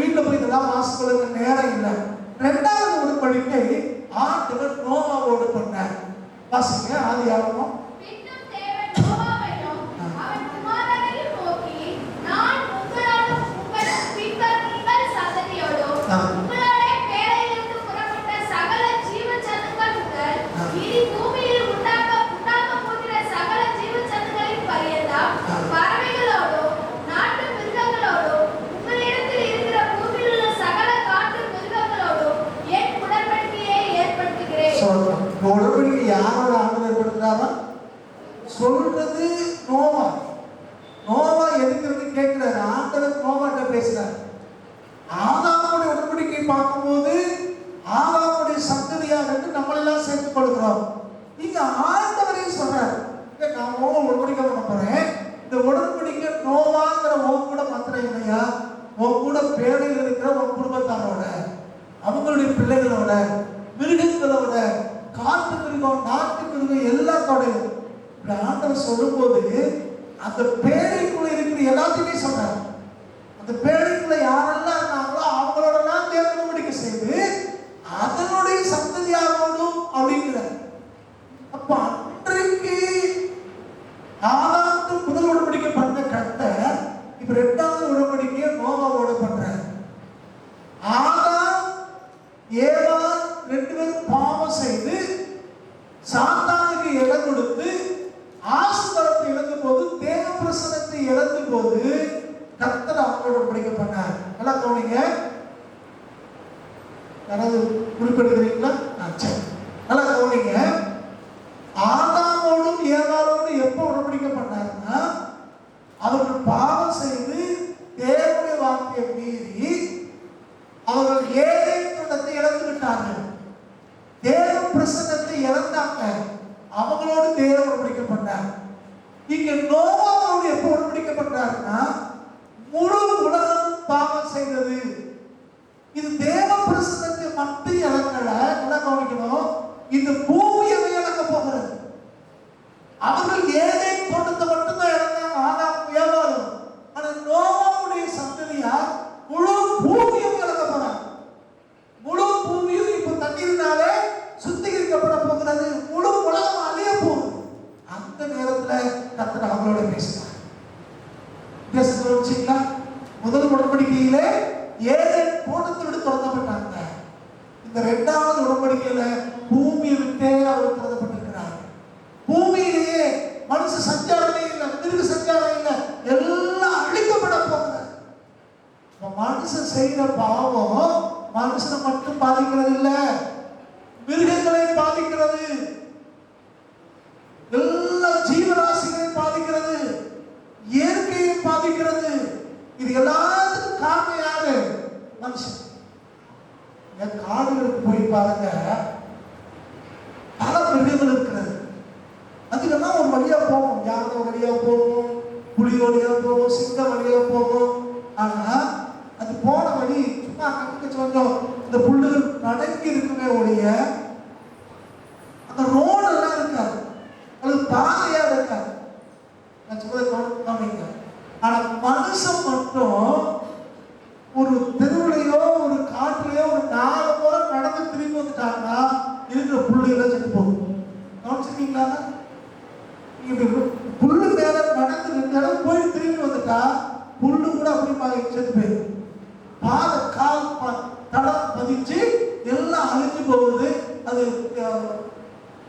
வீட்டில் போய் இதெல்லாம் வாசிக்க நேரம் இல்லை. ரெண்டாவது உடன்படிக்கை ஆண்டவர் நோவாவோடு பண்ணார். வாசிங்க ஆதியாகமம். உடன்படிக்கை யாரோட ஆண்டவர் ஏற்படுத்துறாரா? சொல்றது நோவா. நோவா எதுக்கு கேட்கிறாரு? ஆண்டவர் நோவாட்ட பேசுறாரு. ஆதாமுடைய உடன்படிக்கை பார்க்கும்போது ஆதாமுடைய சந்ததியாக நம்மளெல்லாம் சேர்த்துக் கொள்கிறோம். இங்க ஆண்டவரையும் சொல்றாரு, நான் உடன்படிக்கை பண்ண போறேன். இந்த உடன்படிக்கை நோவாங்கிற உன் கூட மாத்திரம் இல்லையா, உன் கூட பேரையில் இருக்கிற உன் குடும்பத்தாரோட, அவங்களுடைய பிள்ளைகளோட, மிருகங்களோட, காட்டு மிருகம், நாட்டு மிருகம் எல்லாத்தோடையும். ஆண்டவர் சொல்லும்போது அந்த பேழைக்குள்ள இருக்கிற எல்லாத்தையுமே சொல்றாரு. அந்த பேழைக்குள்ள யாரெல்லாம் இருந்தாங்களோ அவங்களோடலாம் தேவ உடன்படிக்கை செய்து அதனுடைய சந்ததியாரோடும் அப்படிங்கிற. அப்ப அன்றைக்கு ஆதாமுக்கு முதல் உடன்படிக்கை பண்ண கர்த்தர் இப்ப இரண்டாவது உடன்படிக்கையை நோவாவோட பண்றார். ஆதாம் ஏவாள் ரெண்டு பேரும் பாவம் செய்து சாத்தானுக்கு இடம் கொடுத்து ஆசீர்வாதத்தை இழந்த போது, தேவ பிரசன்னத்தை இழந்த போது கர்த்தர் அவங்களோட உடன்படிக்கை பண்ணார். நல்லா கவனிங்க. யாராவது குறிப்பிடுகிறீங்களா? சரி, நல்லா கவனிங்க. ஆதாமோடும் ஏவாளோடும் எப்போ உடன்படிக்கை பண்ணாருன்னா, அவர்கள் பாவம் செய்து தேவனுடைய வார்த்தையை மீறி அவர்கள் ஏதேன் தோட்டத்தை இழந்து விட்டார்கள். தேவ பிரசன்னத்தை இழந்தாங்க. அவங்களோடு தேவன் உடன்படிக்கப்பட்டார். இங்க நோவாவோடு எப்போ உடன்படிக்கப்பட்டாருன்னா, முழு உலகம் பாவம் செய்தது. இது தேவ பிரசன்னத்தை மட்டும் இழக்கல. நல்லா கவனிக்கணும். இந்த பூமியை இழக்க போகிறது. அவர்கள் ஏதேன் தோட்டத்தை மட்டும்தான் இழந்தாங்க, ஆதாம் ஏவாளும். ஆனா நோவாவுடைய சந்ததியார் முழு பூமியும் இழக்க போறாங்க. முழு பூமியும் இப்ப தண்ணீர்னாலே சுத்திகரிக்கப்பட போகிறது. முழு உலகம் அழிய போகுது. அந்த நேரத்துல கர்த்தர் அவங்களோட பேசினார். முதல் உடன்படிக்கையிலே ஏதேன் தோட்டத்தோடு திறந்தப்பட்டாங்க. இந்த இரண்டாவது உடன்படிக்கையில பூமியை விட்டே அவர் திறந்தப்பட்டிருக்கிறார். பூமியிலேயே மனுஷ சஞ்சாரமே இல்லை, மிருக சஞ்சாரம் இல்லை, எல்லாம் அழிக்கப்பட போகிறது. மனுஷன் செய்கிற பாவம் மனுஷனை மட்டும் பாதிக்கிறது இல்லை, மிருகங்களை பாதிக்கிறது, எல்லா ஜீவராசிகளையும் பாதிக்கிறது, இயற்கையை பாதிக்கிறது. இது எல்லாத்துக்கும் காரணம் யாரு? மனுஷன். காடுகளுக்கு போய் பாருங்க, பல மிருகங்கள் இருக்கிறது. அதுக்கெல்லாம் ஒரு வழியா போகும். யானை வழியா போகும், புலி வழியா போகும், சிங்கம் வழியா போகும். ஆனா அது போன வழி சும்மா கொஞ்சம் இந்த புல்லுகள் நடக்கி இருக்குமே ஒழிய அந்த ரோடு எல்லாம் இருக்காது, அது பாதையா இருக்காது. நான் சொல்றதை. ஆனா மனுஷன் மட்டும் ஒரு தெருவுலையோ ஒரு காட்டுலையோ ஒரு 4 முறை நடந்து திரும்பி வந்துட்டாங்கன்னா இருக்கிற புல்லுகளை செத்து போகும். கவனிச்சிருக்கீங்களா? புல்லு மேல நடந்து 2 இடம் போய் திரும்பி வந்துட்டா புல்லு கூட அப்படி செத்து போயிடும். பாத கால் தடம் பதிச்சு எல்லாம் அழிஞ்சு போகுது. அது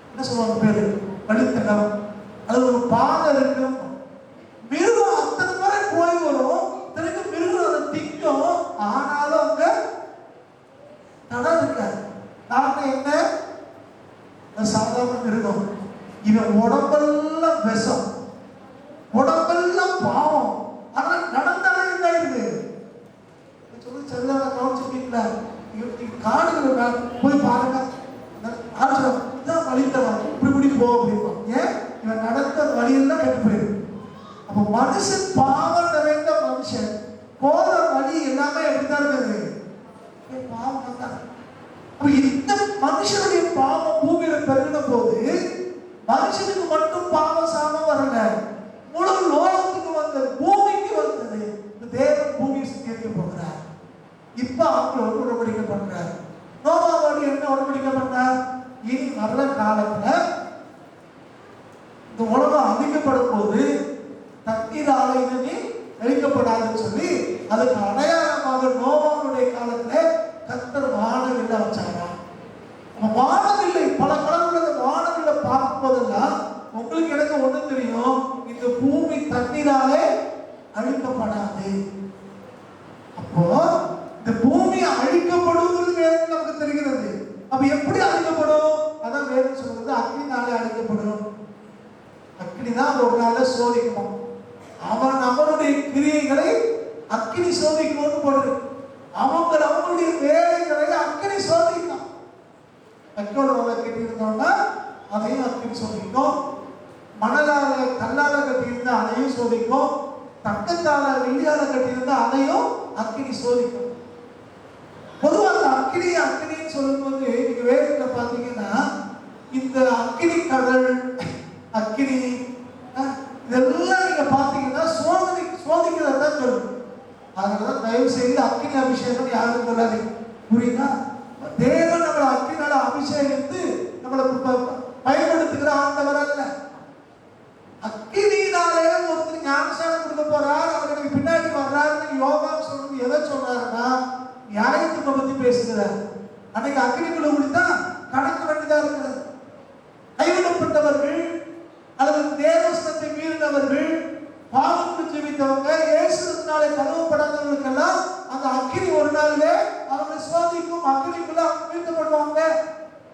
என்ன சொல்லுவாங்க பேரு? வழித்தடம். அது ஒரு பாதை இருக்கு. மிருகம் அத்தனை முறை போய் வரும், திரும்பி மிருகம் அதை திங்கும். ஆனாலும் அங்க சாதாரண மிருகம். இவன் உடம்பெல்லாம் விஷம், உடம்பெல்லாம் பாவம். ஆனா நடந்தாலே என்ன ஆயிடுது சொல்லி சரியான கவனிச்சிருக்கீங்களா? காடுகளை போய் பாருங்க, இதான் வழித்தவன் இப்படி இப்படி போ அப்படிமா. ஏன்? இவன் நடந்த வழியெல்லாம் கெட்டு போயிடும். அப்ப மனுஷன் பாவம் நிறைந்த மனுஷன் போற வழி எல்லாமே எப்படிதான் இருக்குது? பாவம் தான். அப்ப இந்த மனுஷனுடைய பாவம் பூமியில பெருகின போது மனுஷனுக்கு மட்டும் பாவம் சாபம் வரல, முழு லோகத்துக்கு வந்தது, பூமிக்கு வந்தது. தேவன் பூமியை சுத்திகரிக்க போகிறார். இப்ப அவங்க உடன்படிக்கை பண்றார். நோவாவோடு என்ன உடன்படிக்கை பண்றார்? இனி வர்ற காலத்துல இந்த உலகம் அழிக்கப்படும் போது தண்ணீரால இனி அழிக்கப்படாதுன்னு சொல்லி அதுக்கு அடையாளமாக நோவாவுடைய காலத்துல கர்த்தர் வானவில்லை வச்சாரா. வானவில்லை பல கடவுளை வானவில்லை பார்க்கும் போதெல்லாம் உங்களுக்கு எனக்கு ஒண்ணு தெரியும், இந்த பூமி தண்ணீராலே அழிக்கப்படாது. அப்போ இந்த பூமி அழிக்கப்படுவது வேதம் நமக்கு தெரிகிறது. அப்ப எப்படி அழிக்கப்படும்? அதான் வேதம் சொல்றது, அக்னினாலே அழிக்கப்படும். அக்னி தான் ஒரு நாள சோதிக்கணும். அவன் அவனுடைய கிரியைகளை அக்னி சோதிக்கணும்னு போடுறது. அவங்களுடைய வேலைகளை அக்னி சோதிக்கும். பெட்ரோல் கட்டியிருந்தோம்னா அதையும் அக்னி சோதிக்கும். மணலால கல்லால கட்டியிருந்தா அதையும் சோதிக்கும். தங்கத்தால வெள்ளியால கட்டியிருந்தா அதையும் அக்னி சோதிக்கும். பொதுவாக அக்னின்னு சொல்லும்போது நீங்க வேதத்துல பாத்தீங்கன்னா இந்த அக்னி கடல், அக்னி இதெல்லாம் நீங்க பாத்தீங்கன்னா சோதிக்கிறதா சொல்லும். அதனாலதான் தயவு செய்து அக்னி அபிஷேகம் யாரும் சொல்லாது. புரியுதா? தேவன் நம்மளை அக்னியால அபிஷேகித்து நம்மளை பயன்படுத்துகிற ஆண்டவர் அல்ல. அக்னியினாலே ஒருத்தர் ஞானசானம் கொடுக்க போறார், அவருக்கு பின்னாடி வர்றாருன்னு யோகா சொல்றது எதை சொன்னாருன்னா நியாயத்துக்கு பத்தி பேசுகிறார். அன்னைக்கு அக்னிக்குள்ள முடித்தா கடக்க வேண்டியதா இருக்கிறது. கைவிடப்பட்டவர்கள் அல்லது தேவஸ்தத்தை மீறினவர்கள், பாவத்துக்கு ஜீவித்தவங்க, இயேசுவினாலே கழுவப்படாதவர்களுக்கெல்லாம் அந்த அக்னி ஒரு நாளிலே அவங்களை சோதிக்கும். அக்னிக்குள்ள மீட்கப்படுவாங்க.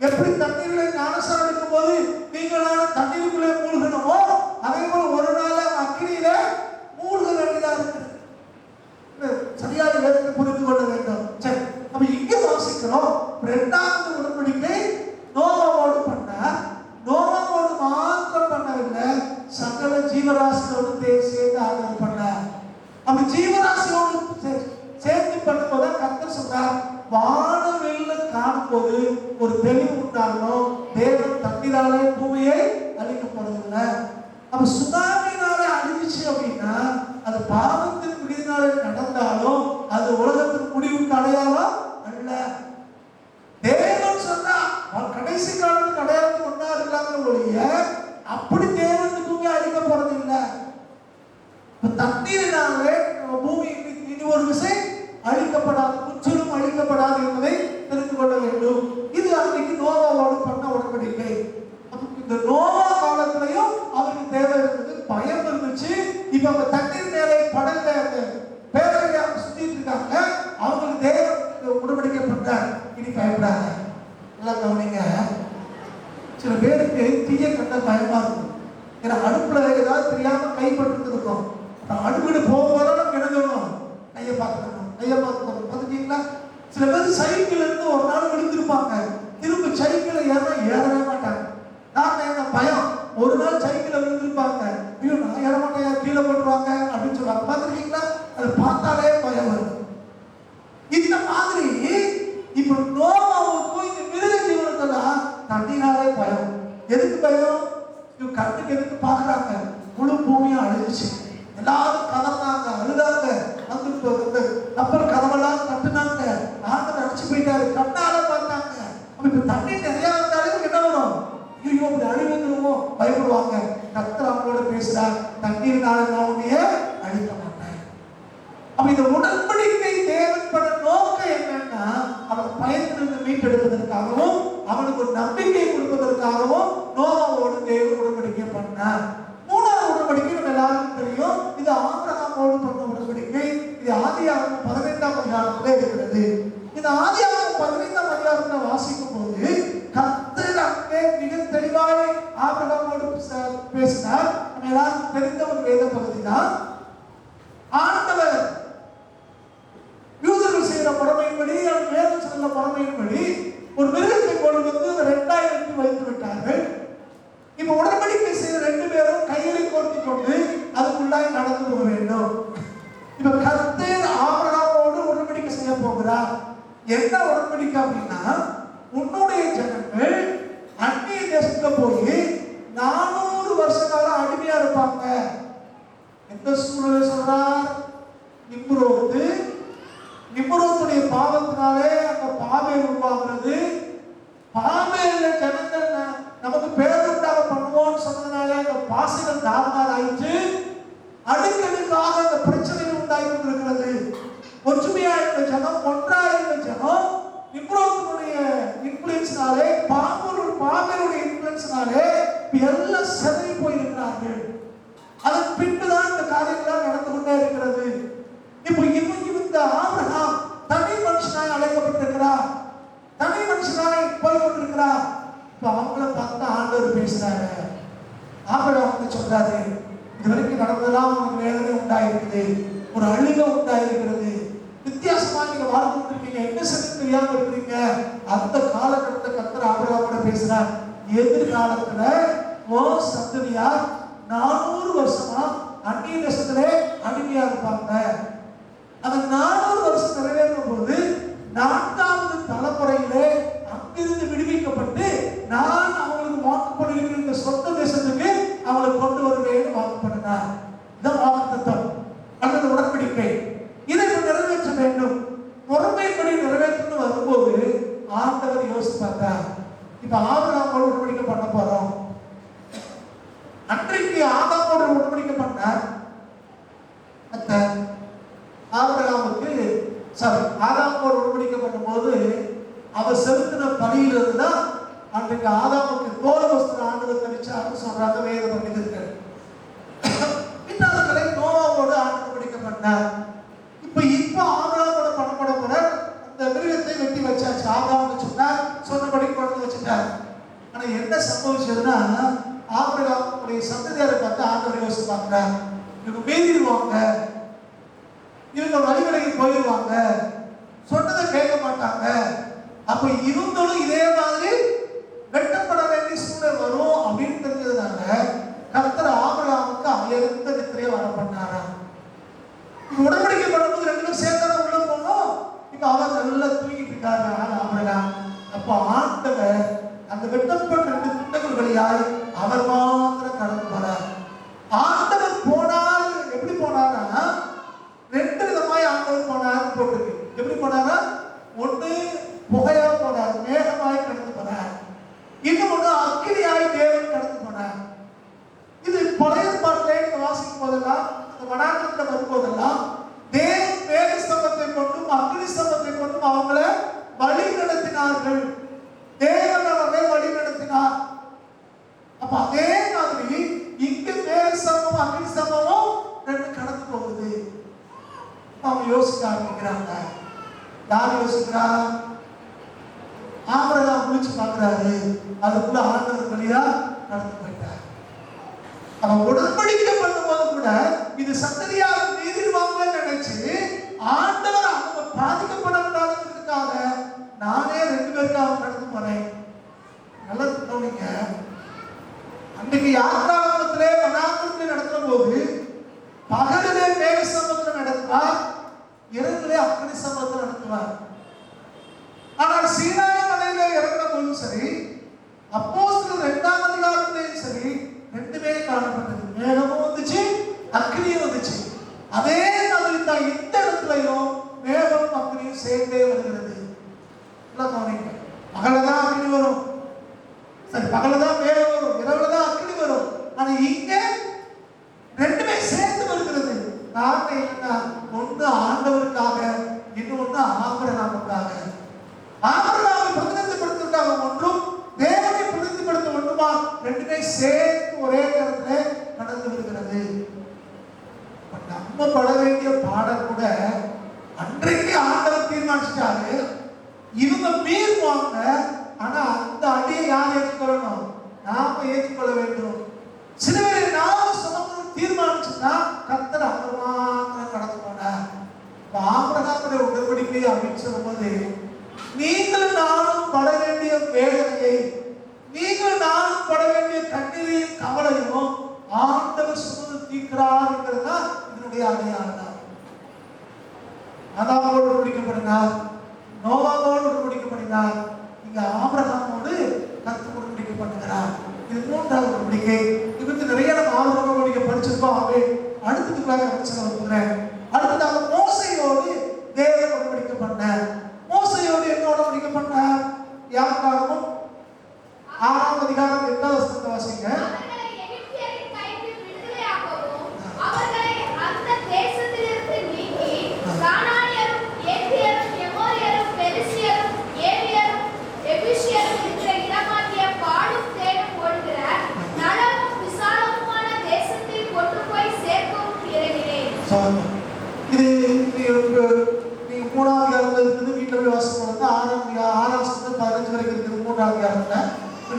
எப்படி தண்ணீர்களை ஞானசானம் எடுக்கும் போது நீங்களான தண்ணீருக்குள்ளே மூழ்கணுமோ அதே போல ஒரு நாள் அக்னியில மூழ்க வேண்டியதா இருக்கு. சரியான வேதத்தை புரிந்து கொள்ள வேண்டும். சரி, அப்ப இங்க வாசிக்கிறோம், இரண்டாவது உடன்படிக்கை நோவாவோடு பண்ணார். நோவாவோடு மாத்திரம் பண்ணவில்லை, சகல ஜீவராசியோடு சேர்ந்து ஆதரவு பண்ணார். அப்ப ஜீவராசியோடு சேர்த்து பண்ணும்போது கர்த்தர் சொல்றார், வானவெல்ல காணும் போது ஒரு தெளிவு உண்டாகணும். தேவன் தண்ணீராலே பூமியை அழிக்கப்படுவதில்லை. அப்ப சுனாமினால அழிஞ்சிச்சு அப்படின்னா அது பாவத்தின் விடுதினாலே நடந்தாலும் அது உலகத்தின் முடிவுக்கு அடையாளம் அல்ல. தேவன் சொன்னா கடைசி காலத்துக்கு அடையாளத்துக்கு ஒன்னா இருக்கலாங்கிற ஒழிய அப்படி தேவன் பூமி அழிக்க போறது இல்லை. தண்ணீரினாலே பூமி இனி ஒரு விசை அழிக்கப்படாது, முற்றிலும் அழிக்கப்படாது என்பதை தெரிந்து கொள்ள வேண்டும். இது அன்னைக்கு நோவாவோடு பண்ண உடன்படிக்கை. இந்த நோவா காலத்திலையும் அவருக்கு தேவை இருந்தது, பயம் இருந்துச்சு. இப்ப அவங்க தண்ணீர் மேலே படல பேரவையா சுத்திட்டு இருக்காங்க. அவங்களுக்கு தேவன் உடன்படிக்கை பண்றார், இனி பயப்படாங்க. நல்லா கவனிங்க, சில பேருக்கு தீய கண்ட பயமா இருக்கும். ஏன்னா அடுப்புல ஏதாவது தெரியாம கைப்பட்டு இருக்கும். அடுப்புடு போகும்போது நம்ம இணைஞ்சோம், கையை பார்த்துக்கணும், கையை பார்த்துக்கணும். பார்த்துட்டீங்களா? சில பேர் சைக்கிள் இருந்து ஒரு நாள் விழுந்திருப்பாங்க, திரும்ப சைக்கிள் ஏறவே மாட்டாங்க. நான் என்ன பயம், ஒரு நாள் சைக்கிள் விழுந்திருப்பாங்க, ஐயோ நான் ஏற மாட்டேன், கீழே போட்டுருவாங்க அப்படின்னு சொல்லுவாங்க. பார்த்துருக்கீங்களா? அதை பார்த்தாலே பயம் வருது. இந்த மாதிரி இப்ப நோவாவுக்கும் இந்த மிருக ஜீவனத்தெல்லாம் தண்ணினாலே பயம். எதுக்கு பயம்? இவங்க கண்ணுக்கு எதுக்கு பாக்குறாங்க? முழு பூமியும் அழிஞ்சிச்சு. எல்லாரும் கதறாங்க, அழுதாங்க. அந்த கப்பல் கதவெல்லாம் கட்டுனாங்க. ஆண்டவர் அடிச்சு போயிட்டாரு, கண்ணால பார்த்தாங்க. இப்ப தண்ணி நிறைய வந்தாலே என்ன வரும்? ஐயோ அப்படி அழிவுங்கிறமோ பயப்படுவாங்க. கர்த்தர் அவங்களோட பேசுறார், தண்ணீர்னால நான் உன்னைய அழிக்க மாட்டேன். அப்ப இந்த உடன்படிக்கை தேவன் பண்ண நோக்கம் என்னன்னா, அவன் பயத்திலிருந்து மீட்டெடுப்பதற்காகவும் அவனுக்கு ஒரு நம்பிக்கை கொடுப்பதற்காகவும் நோவாவோடு தேவன் உடன்படிக்கை பண்ணார். மூணாவது உடன்படிக்கை நம்ம எல்லாருக்கும் தெரியும், இது ஆபிரகாமோடு பண்ண உடன்படிக்கை. இது ஆதியாகமம் 15ஆம் அதிகாரத்திலே இருக்கிறது. இந்த ஆதியாகமம் 15ஆம் அதிகாரத்தை வாசிக்கும் போது கர்த்தர் அங்கே மிக தெளிவா ஆபிரகாமோடு பேசினார். நம்ம எல்லாரும் தெரிந்த ஒரு வேத பகுதி தான். ஆண்டவர் யூதர்கள் செய்கிற முறைமையின்படி, வேதம் சொல்ல முறைமையின்படி ஒரு மிருகத்தை கொண்டு வந்து அந்த 2000 வைத்து விட்டார்கள். இப்ப உடன்படிக்கை செய்த 2 பேரும் கைகளை கோர்த்து கொண்டு அதுக்குள்ளாய் நடந்து போக வேண்டும். இப்ப கர்த்தர் ஆபிரகாமோடு உடன்படிக்கை செய்ய போகிறார். என்ன உடன்படிக்கை அப்படின்னா, உன்னுடைய ஜனங்கள் அந்நிய தேசத்துல போய் 400 வருஷ காலம் அடிமையா இருப்பாங்க. எந்த சூழ்நிலை சொல்றார்? நிம்ரோதுடைய பாவத்தினாலே அந்த பாபேல் உருவாகிறது. பாபேல்ல ஜனங்கள் நமக்கு பேருண்டாக பண்ணுவோம்னு சொன்னதுனால அந்த பாசைகள் தாறுமாறு ஆயிடுச்சு. அடுக்கடுக்காக அந்த பிரச்சனைகள் உண்டாகி கொண்டிருக்கிறது. ஒற்றுமையா இருந்த ஜனம், ஒன்றா இருந்த ஜனம் நிம்ரோதுடைய இன்ஃப்ளூயன்ஸ்னாலே, பாபேலுடைய இன்ஃப்ளூயன்ஸ்னாலே எல்லாம் சிதறி போயிருக்கிறார்கள். அதன் பின்புதான் இந்த காரியங்களாம் நடந்து கொண்டே இருக்கிறது. இப்போ இந்த ஆபிரகாம் தனி மனுஷனாய் அழைக்கப்பட்டிருக்கிறார், தனி மனுஷனாய் போய் கொண்டிருக்கிறார். இப்போ அவங்கள பார்த்து ஆண்டவர் பேசுறாரு. ஆபிரகாம் சொல்றாரு, இது வரைக்கும் நடந்ததெல்லாம் உங்களுக்கு வேதனை உண்டாயிருக்குது, ஒரு அழுகை உண்டாயிருக்கிறது, வித்தியாசமா நீங்க வாழ்ந்து கொண்டிருக்கீங்க, என்ன செய்ய தெரியாம இருக்கிறீங்க. அந்த காலகட்டத்தை கர்த்தர் ஆபிரகாமோட பேசுறார். எதிர்காலத்துல சந்ததியார் 400 வருஷமா அந்நிய தேசத்திலே அடிமையா இருப்பாங்க. அந்த 400 வருஷம் நிறைவேறும் போது 4வது தலைமுறையிலே அங்கிருந்து விடுவிக்கப்பட்டு நான் அவங்களுக்கு வாக்குப்படுகிற இந்த சொந்த தேசத்துக்கு அவங்களை கொண்டு வருவேன் வாக்கு பண்ணினார். இதான் வாக்குத்தத்தம் அல்லது உடன்படிக்கை. இதை நிறைவேற்ற வேண்டும். முறைமைப்படி நிறைவேற்றணும் வரும்போது ஆண்டவர் யோசித்து பார்த்தார். இப்ப ஆபிரகாமோடு உடன்படிக்கை பண்ண போறோம். அன்றைக்கு ஆதாமோடு உடன்படிக்கை பண்ணார். ஆதாமோடு உடன்படிக்கை பண்ணும்போது அவர் செலுத்தின பணியிலிருந்து தான் அன்றைக்கு ஆதாமுக்கு தோல் வஸ்திரம் ஆண்டவர் தரிச்சார்னு சொல்றாங்க வேத பண்டிதர்கள். பின்னாலே நோவாவோடு ஆண்டவர் உடன்படிக்கை பண்ணார். இப்ப ஆபிரகாமோட பண்ணப்பட கூட அந்த மிருகத்தை வெட்டி வச்சாச்சு. ஆபிரகாம் சொன்னார், சொன்னபடி கொண்டு வச்சுட்டார். ஆனா என்ன சம்பவிச்சதுன்னா, ஆபிரகாமுடைய சந்ததியாரை பார்த்து ஆண்டவர் யோசிப்பாங்க, இவங்க மீறிடுவாங்க, இவங்க வழிவடைக்கு போயிடுவாங்க, சொன்னதை கேட்க மாட்டாங்க. அப்ப இவங்களும் இதே மாதிரி வெட்டப்பட வேண்டிய சூழ்நிலை வரும் அப்படின்னு தெரிஞ்சதுனால கர்த்தர் ஆபிரகாமுக்கு அங்கிருந்த நித்திரையை வர பண்ணாரா. உடன்படிக்கை பண்ணும்போது 2 பேரும் சேர்ந்தாலும் உள்ள போனோம். இப்ப அவர் நல்லா தூங்கிட்டு இருக்காரு ஆபிரகாம். அப்ப ஆண்டவர் அந்த வெட்டப்பட்ட 2 துண்டங்கள் வழியாய் அவர் மாத்திரம் கடந்து போனார். ஆண்டவர் போனால் எப்படி போனார்னா, 2 விதமாய் ஆண்டவர் போனார் போட்டிருக்கு. எப்படி போனாரா? ஒன்று புகையா போனார், மேகமாய் கடந்து போனார். இன்னொன்று அக்கினியாய் தேவன் கடந்து போனார். இது பழைய பாட்டிலே வாசிக்கும் போதெல்லாம், அந்த வனாந்தரத்தில் வரும்போதெல்லாம் தேவன் மேக ஸ்தம்பத்தை கொண்டும் அக்னி ஸ்தம்பத்தை கொண்டும் அவங்கள வழி நடத்தினார்கள். தேவன் அவர்களை வழி நடத்தினார். அப்ப அதே மாதிரி இங்கு மேக ஸ்தம்பம் அக்னி ஸ்தம்பமும் 2 கடந்து போகுது. அவங்க யோசிக்க ஆரம்பிக்கிறாங்க. யார் யோசிக்கிறா? ஆபிரகாம் குளிச்சு பார்க்கிறாரு. அதுக்குள்ள ஆண்டவர் வழியா நடந்து போயிட்டார். அவன் உடன்படிக்கை பண்ணும்போது கூட இது சந்ததியாக மீறிடுவாங்கன்னு நினைச்சு ஆண்டவர் அவங்க பாதிக்கப்படக்கூடாதுன்றதுக்காக நானே 2 பேருக்காக கடந்து போறேன். நல்லா கவனிங்க. அன்றைக்கு யாத்திராகமத்திலே வனாந்தரத்திலே நடத்துற போது பகலிலே மேக ஸ்தம்பத்தில் நடத்துவார், இரவிலே அக்னி ஸ்தம்பத்தில் நடத்துவார். ஆனால் சீனாய் மலையிலே இறங்கின போதும் சரி, அப்போஸ்தலர் 2ஆம் அதிகாரத்திலேயும் சரி, 2மே காணப்பட்டது. மேகமும் வந்துச்சு, அக்னியும் வந்துச்சு. அதே மாதிரி தான் இந்த இடத்துலையும் மேகமும் அக்னியும் சேர்ந்தே வருகிறது. கவனிங்க. பகலதான் அக்னி வரும், சரி பகலதான் மேகம் வரும், இரவுலதான் அக்னி வரும். ஆனா இங்க 2மே சேர்ந்து வருகிறது. காரணம் என்னன்னா, ஒன்று ஆண்டவருக்காக, இன்னொன்று ஆபிரகாமுக்காக. ஆபிரகாமை பிரதிநிதிப்படுத்துவதற்காக ஒன்றும், தேவனை பிரதிநிதிப்படுத்த ஒன்றுமா, 2மே சேர்த்து ஒரே நேரத்தில் நடந்து வருகிறது. நம்ம பட வேண்டிய பாடம் கூட அன்றைக்கு ஆண்டவர் தீர்மானிச்சிட்டாரு, இவங்க மீறுவாங்க. ஆனா அந்த அடியை யார் எடுத்துக்கொள்ளணும்? நாம ஏற்றுக்கொள்ள வேண்டும். சிலுவையை நாம சுமந்து தீர்மானிச்சுன்னா கர்த்தர் அப்புறமாக கடந்து போனார். ஆபிரகாமுடைய உடன்படிக்கையை அமைச்சரும் போது நீங்கள் நானும் பட வேண்டிய வேதனையை, நீங்கள் நானும் பட வேண்டிய கண்ணீரையும் கவலையும் ஆண்டவர் சுமந்து தீர்க்கிறார் என்கிறதா இதனுடைய அடையாளம். ஆதாமோடு உடன்படிக்கப்படினார், நோவாவோடு உடன்படிக்கப்படினார், இங்க ஆபிரகாமோடு கர்த்தர் உடன்படிக்கப்படுகிறார். இது மூன்றாவது உடன்படிக்கை. இதுக்கு நிறைய நம்ம ஆபிரகாம் உடன்படிக்கை படிச்சிருக்கோம். அவை அடுத்ததுக்காக படிச்சுக்கிறேன். அடுத்ததாக மோசையோடு தேவன் உடன்படிக்கப்பட்டார். மோசையோடு என்ன உடன்படிக்கப்பட்டார்? யாக்காகவும் 6ஆம் அதிகாரம் 8ஆம் வசனத்தை வாசிங்க. இது நீங்க 3ஆம் அதிகாரத்துல இருக்குது, வீட்டில் போய் வாசிக்கும் போது 6ஆம் வசனத்துல 15 வரைக்கும் இருக்குது. 3ஆம் அதிகாரத்துல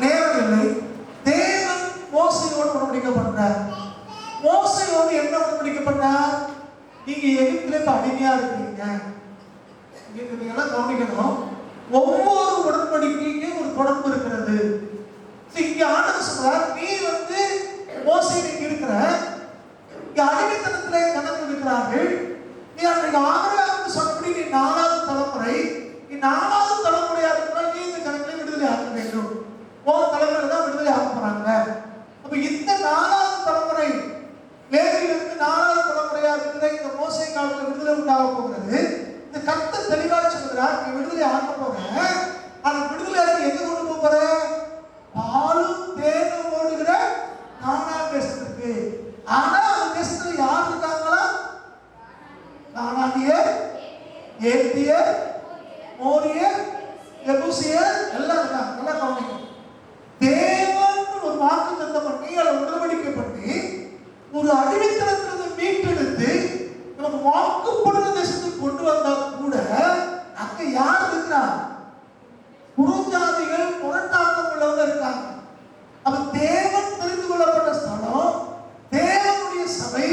நேரம் இல்லை. தேவன் மோசையோடு உடன்படிக்கப்பட்டார். மோசையோடு என்ன உடன்படிக்கப்பட்டார்? நீங்க எகிப்திலே அடிமையா இருக்கீங்க. நீங்க எல்லாம் கவனிக்கணும். ஒவ்வொரு உடன்படிக்கைக்கும் ஒரு தொடர்பு இருக்கிறது. இங்க ஆண்டவர் சொல்றார், நீ மோசை நீங்க இருக்கிற இங்க அடிமைத்தனத்திலே ஜனங்கள் இருக்கிறார்கள். நீ அன்றைக்கு ஆபிரகாமுக்கு சொன்னபடி நீ 4வது தலைமுறை, நீ 4வது தலைமுறையா இருக்கிறால் நீ இந்த ஜனங்களை விடுதலை ஆக்க வேண்டும். உன் தலைமுறை தான் விடுதலை ஆக்க போறாங்க. அப்ப இந்த 4வது தலைமுறை லேவியிலிருந்து 4வது தலைமுறையா இருக்கிற இந்த மோசை காலத்துல விடுதலை உண்டாக போகிறது. இந்த கர்த்தர் தெளிவாக சொல்கிறார், நீ விடுதலை ஆக்க போற. அந்த விடுதலை எங்க கொண்டு போற? பாலும் தேனும் ஓடுகிற கானான் தேசத்துக்கு. ஆனா அந்த தேசத்துல யார் இருக்காங்களா? கானானியர், ஏத்தியர், மோரியர், எபூசியர் எல்லாம் இருக்காங்க. நல்லா கவனிங்க. தேவன் ஒரு வாக்குத்தத்தம் பண்ணி அதை உடன்படிக்கை பண்ணி ஒரு அடிமைத்தனத்திலிருந்து மீட்டெடுத்து நமக்கு வாக்குப்படுற தேசத்துக்கு கொண்டு வந்தா கூட அங்க யார் இருக்கிறா? புறஜாதிகள், புறட்டாட்டம் உள்ளவங்க இருக்காங்க. அப்ப தேவன் தெரிந்து கொள்ளப்பட்ட ஸ்தலம், தேவனுடைய சபை,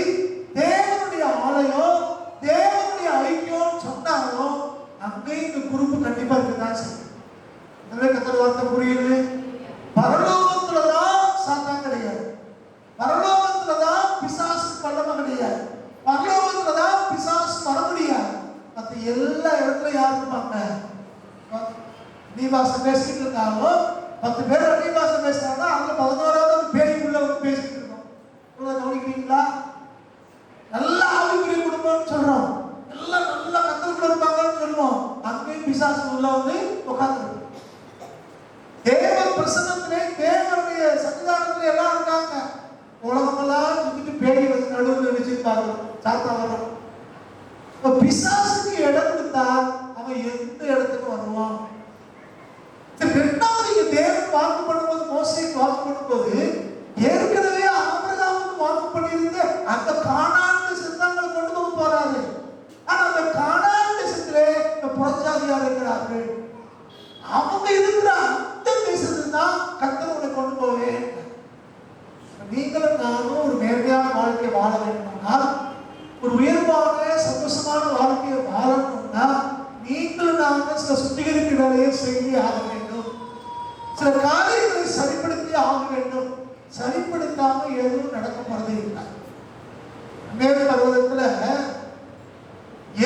தேவனுடைய ஆலயம், தேவனுடைய ஐக்கியம் சொன்னாலும் அங்கே இந்த குரூப் கண்டிப்பா இருக்குதான் செய்யும். கத்தர் வார்த்தை புரியுது. பரலோகத்துலதான் சாத்தான் கிடையாது, பரலோகத்துலதான் பிசாசு பல்லம கிடையாது, பரலோகத்துலதான் பிசாசு வர முடியாது. மற்ற எல்லா இடத்துல யார் இருப்பாங்க? நீ பாசை பேசிட்டு இருந்தாலும் 10 பேர் அந்நிய பாஷை பேசுறாங்க, அதுல 11வது பேய் உள்ள பேசிட்டு இருக்கோம். கவனிக்கிறீங்களா? நல்ல ஆவிக்குரிய குடும்பம்னு சொல்றோம், எல்லாம் நல்ல கத்தருக்குள்ள இருப்பாங்கன்னு சொல்லுவோம். அங்கேயும் பிசாசு உள்ள உட்கார்ந்து தேவ பிரசன்னத்திலே, தேவனுடைய சன்னிதானத்திலே எல்லாம் இருக்காங்க. உலகமெல்லாம் சுத்திட்டு பேய் நடுவில் நினைச்சிருப்பாங்க. சாத்தா வரும். இப்ப பிசாசுக்கு இடம் கொடுத்தா அவன் எந்த இடத்துக்கு வருவான்? இரண்டாவது தேவன் வாக்கு பண்ணும்போது, மோசேக்கு வாக்கு பண்ணும்போது ஏற்கனவே ஆபிரகாமுக்கு வாக்கு பண்ணியிருந்த அந்த கானான் தேசத்தை கொண்டு போக போறாரு. ஆனா அந்த கானான் தேசத்திலே புறஜாதியா இருக்கிறார்கள். அவங்க இருக்கிற அந்த தேசத்துல தான் கர்த்தர் உன்னை கொண்டு போவேன். நீங்களும் நானும் ஒரு நேர்மையான வாழ்க்கையை வாழ வேண்டும்னால், ஒரு உயர்வான சந்தோஷமான வாழ்க்கையை வாழணும்னா நீங்களும் நாங்கள் சில சுத்திகரிப்பு வேலையை செய்து ஆக வேண்டும். சில காரியங்களை சரிப்படுத்தி ஆக வேண்டும். சரிப்படுத்தாம எதுவும் நடக்க போறதே இல்லை. மேல் பருவத்துல